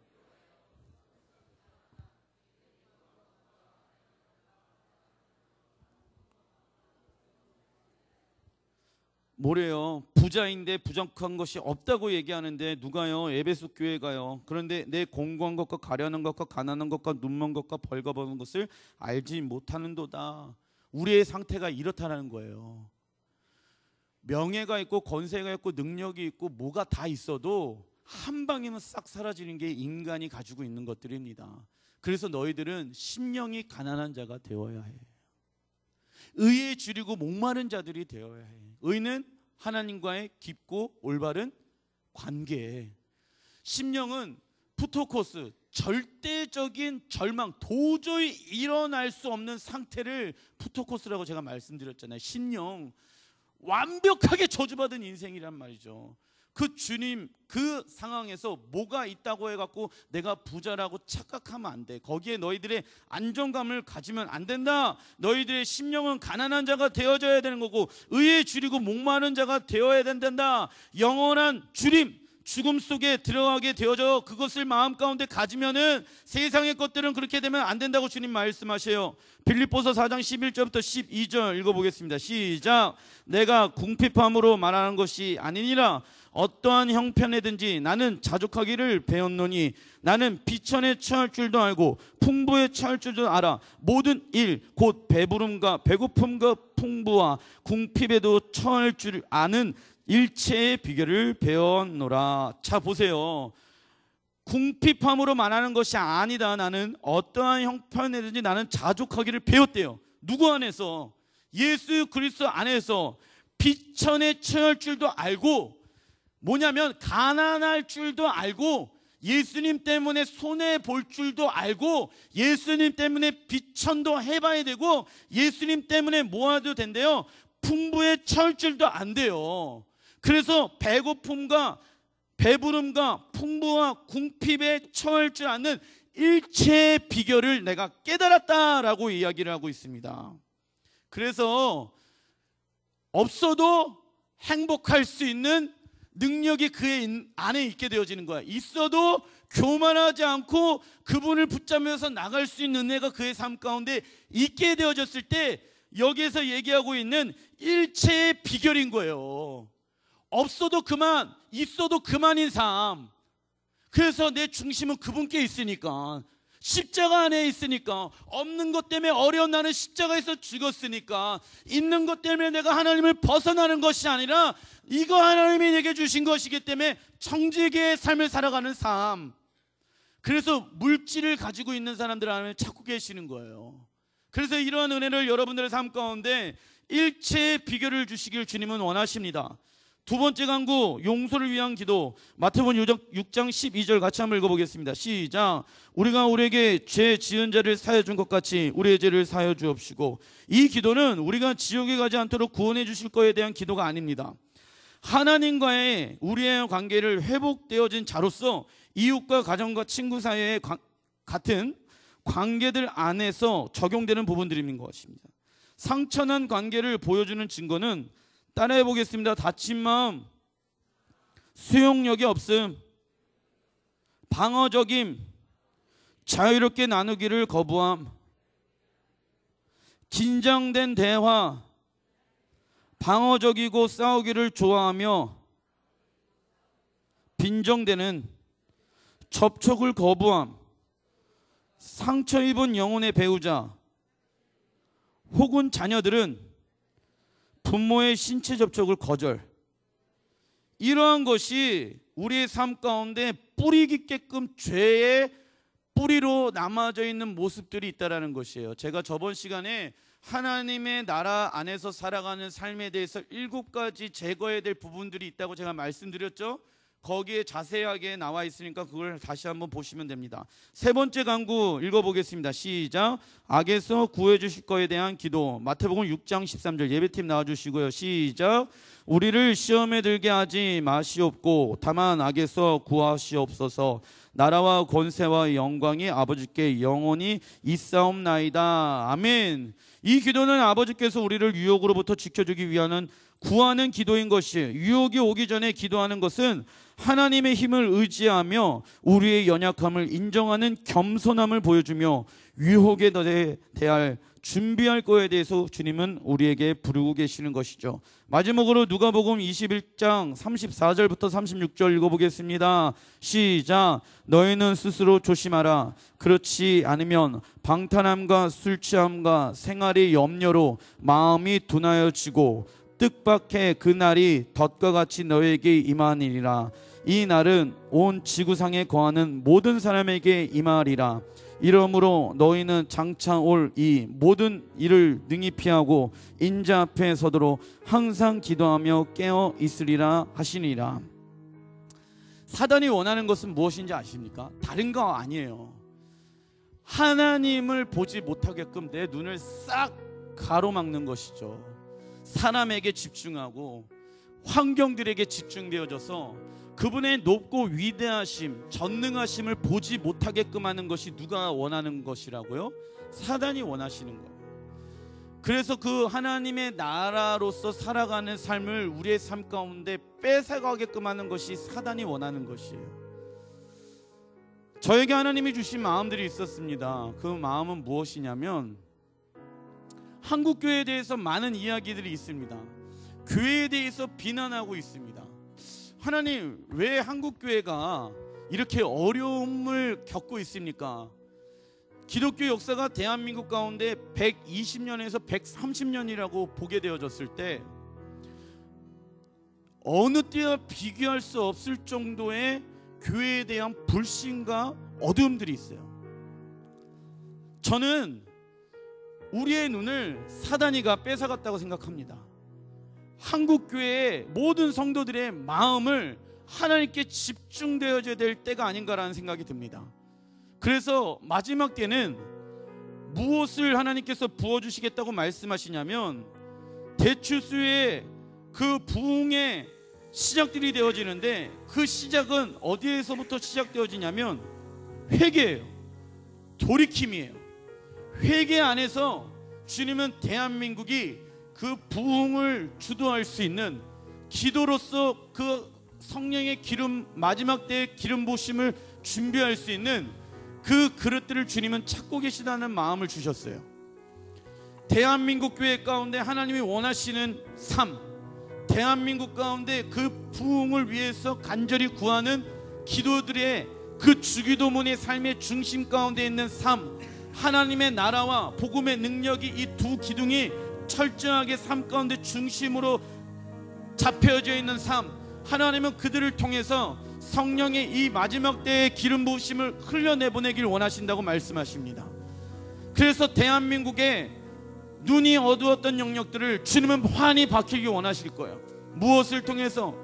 뭐래요? 부자인데 부족한 것이 없다고 얘기하는데 누가요? 에베소 교회가요. 그런데 내 공고한 것과 가련한 것과 가난한 것과 눈먼 것과 벌거벗은 것을 알지 못하는도다. 우리의 상태가 이렇다는 거예요. 명예가 있고 권세가 있고 능력이 있고 뭐가 다 있어도 한 방이면 싹 사라지는 게 인간이 가지고 있는 것들입니다. 그래서 너희들은 심령이 가난한 자가 되어야 해. 의에 줄이고 목마른 자들이 되어야 해. 의는 하나님과의 깊고 올바른 관계. 심령은 푸토코스, 절대적인 절망, 도저히 일어날 수 없는 상태를 푸토코스라고 제가 말씀드렸잖아요. 심령, 완벽하게 저주받은 인생이란 말이죠. 그 주님 그 상황에서 뭐가 있다고 해갖고 내가 부자라고 착각하면 안 돼. 거기에 너희들의 안정감을 가지면 안 된다. 너희들의 심령은 가난한 자가 되어져야 되는 거고 의에 줄이고 목마른 자가 되어야 된다. 영원한 주님 죽음 속에 들어가게 되어져 그것을 마음 가운데 가지면은 세상의 것들은 그렇게 되면 안 된다고 주님 말씀하셔요. 빌립보서 4장 11절부터 12절 읽어보겠습니다. 시작. 내가 궁핍함으로 말하는 것이 아니니라. 어떠한 형편에든지 나는 자족하기를 배웠노니 나는 비천에 처할 줄도 알고 풍부에 처할 줄도 알아. 모든 일 곧 배부름과 배고픔과 풍부와 궁핍에도 처할 줄 아는 일체의 비결을 배웠노라. 자 보세요. 궁핍함으로 말하는 것이 아니다. 나는 어떠한 형편에든지 나는 자족하기를 배웠대요. 누구 안에서? 예수 그리스도 안에서. 비천에 처할 줄도 알고 뭐냐면 가난할 줄도 알고 예수님 때문에 손해볼 줄도 알고 예수님 때문에 비천도 해봐야 되고 예수님 때문에 모아도 된대요. 풍부에 처할 줄도 안 돼요. 그래서 배고픔과 배부름과 풍부와 궁핍에 처할 줄 아는 일체의 비결을 내가 깨달았다라고 이야기를 하고 있습니다. 그래서 없어도 행복할 수 있는 능력이 그의 안에 있게 되어지는 거야. 있어도 교만하지 않고 그분을 붙잡으면서 나갈 수 있는 은혜가 그의 삶 가운데 있게 되어졌을 때 여기에서 얘기하고 있는 일체의 비결인 거예요. 없어도 그만, 있어도 그만인 삶. 그래서 내 중심은 그분께 있으니까, 십자가 안에 있으니까, 없는 것 때문에 어려운 나는 십자가에서 죽었으니까, 있는 것 때문에 내가 하나님을 벗어나는 것이 아니라 이거 하나님이 내게 주신 것이기 때문에 청지기의 삶을 살아가는 삶. 그래서 물질을 가지고 있는 사람들 안에 찾고 계시는 거예요. 그래서 이러한 은혜를 여러분들의 삶 가운데 일체의 비결을 주시길 주님은 원하십니다. 두 번째 간구, 용서를 위한 기도. 마태복음 6장 12절 같이 한번 읽어보겠습니다. 시작. 우리가 우리에게 죄 지은 자를 사하여 준 것 같이 우리의 죄를 사하여 주옵시고. 이 기도는 우리가 지옥에 가지 않도록 구원해 주실 거에 대한 기도가 아닙니다. 하나님과의 우리의 관계를 회복되어진 자로서 이웃과 가정과 친구 사이의 같은 관계들 안에서 적용되는 부분들인 것입니다. 상처난 관계를 보여주는 증거는 따라해 보겠습니다. 다친 마음, 수용력이 없음, 방어적임, 자유롭게 나누기를 거부함, 긴장된 대화, 방어적이고 싸우기를 좋아하며 빈정대는 접촉을 거부함, 상처 입은 영혼의 배우자 혹은 자녀들은 부모의 신체 접촉을 거절. 이러한 것이 우리의 삶 가운데 뿌리 깊게끔 죄의 뿌리로 남아져 있는 모습들이 있다는 것이에요. 제가 저번 시간에 하나님의 나라 안에서 살아가는 삶에 대해서 7가지 제거해야 될 부분들이 있다고 제가 말씀드렸죠. 거기에 자세하게 나와 있으니까 그걸 다시 한번 보시면 됩니다. 세 번째 간구 읽어보겠습니다. 시작. 악에서 구해 주실 거에 대한 기도. 마태복음 6장 13절 예배팀 나와주시고요. 시작. 우리를 시험에 들게 하지 마시옵고 다만 악에서 구하시옵소서. 나라와 권세와 영광이 아버지께 영원히 있사옵나이다. 아멘. 이 기도는 아버지께서 우리를 유혹으로부터 지켜주기 위한 구하는 기도인 것이, 유혹이 오기 전에 기도하는 것은 하나님의 힘을 의지하며 우리의 연약함을 인정하는 겸손함을 보여주며 유혹에 대할 준비할 거에 대해서 주님은 우리에게 부르고 계시는 것이죠. 마지막으로 누가복음 21장 34절부터 36절 읽어보겠습니다. 시작. 너희는 스스로 조심하라. 그렇지 않으면 방탕함과 술 취함과 생활의 염려로 마음이 둔하여지고 뜻밖의 그 날이 덫과 같이 너에게 임하니라. 이 날은 온 지구상에 거하는 모든 사람에게 임하리라. 이러므로 너희는 장차 올 이 모든 일을 능히 피하고 인자 앞에 서도록 항상 기도하며 깨어 있으리라 하시니라. 사단이 원하는 것은 무엇인지 아십니까? 다른 거 아니에요. 하나님을 보지 못하게끔 내 눈을 싹 가로막는 것이죠. 사람에게 집중하고 환경들에게 집중되어져서 그분의 높고 위대하심, 전능하심을 보지 못하게끔 하는 것이 누가 원하는 것이라고요? 사단이 원하시는 거예요. 그래서 그 하나님의 나라로서 살아가는 삶을 우리의 삶 가운데 뺏어가게끔 하는 것이 사단이 원하는 것이에요. 저에게 하나님이 주신 마음들이 있었습니다. 그 마음은 무엇이냐면, 한국교회에 대해서 많은 이야기들이 있습니다. 교회에 대해서 비난하고 있습니다. 하나님, 왜 한국교회가 이렇게 어려움을 겪고 있습니까? 기독교 역사가 대한민국 가운데 120년에서 130년이라고 보게 되어졌을 때 어느 때와 비교할 수 없을 정도의 교회에 대한 불신과 어두움들이 있어요. 저는 우리의 눈을 사단이가 뺏어갔다고 생각합니다. 한국교회의 모든 성도들의 마음을 하나님께 집중되어져야 될 때가 아닌가라는 생각이 듭니다. 그래서 마지막 때는 무엇을 하나님께서 부어주시겠다고 말씀하시냐면, 대추수의 그 부흥의 시작들이 되어지는데, 그 시작은 어디에서부터 시작되어지냐면 회개예요. 돌이킴이에요. 회개 안에서 주님은 대한민국이 그 부흥을 주도할 수 있는, 기도로서 그 성령의 기름, 마지막 때의 기름 부으심을 준비할 수 있는 그 그릇들을 주님은 찾고 계시다는 마음을 주셨어요. 대한민국 교회 가운데 하나님이 원하시는 삶, 대한민국 가운데 그 부흥을 위해서 간절히 구하는 기도들의 그 주기도문의 삶의 중심 가운데 있는 삶, 하나님의 나라와 복음의 능력이 이 두 기둥이 철저하게 삶 가운데 중심으로 잡혀져 있는 삶, 하나님은 그들을 통해서 성령의 이 마지막 때의 기름 부으심을 흘려내보내길 원하신다고 말씀하십니다. 그래서 대한민국의 눈이 어두웠던 영역들을 주님은 환히 밝히기 원하실 거예요. 무엇을 통해서?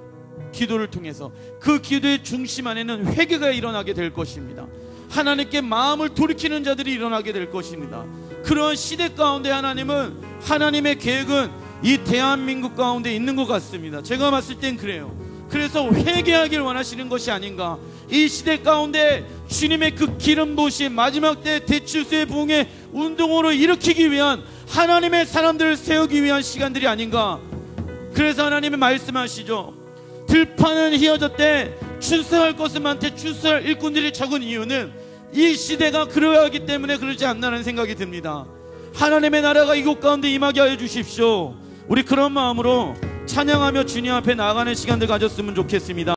기도를 통해서. 그 기도의 중심 안에는 회개가 일어나게 될 것입니다. 하나님께 마음을 돌이키는 자들이 일어나게 될 것입니다. 그런 시대 가운데 하나님은, 하나님의 계획은 이 대한민국 가운데 있는 것 같습니다. 제가 봤을 땐 그래요. 그래서 회개하길 원하시는 것이 아닌가. 이 시대 가운데 주님의 그 기름 부으심, 마지막 때 대추수의 부흥의 운동으로 일으키기 위한, 하나님의 사람들을 세우기 위한 시간들이 아닌가. 그래서 하나님이 말씀하시죠. 들판은 휘어졌대 출세할 것은 많대 출세할 일꾼들이 적은 이유는 이 시대가 그러하기 때문에 그러지 않나라는 생각이 듭니다. 하나님의 나라가 이곳 가운데 임하게 하여 주십시오. 우리 그런 마음으로 찬양하며 주님 앞에 나아가는 시간들 가졌으면 좋겠습니다.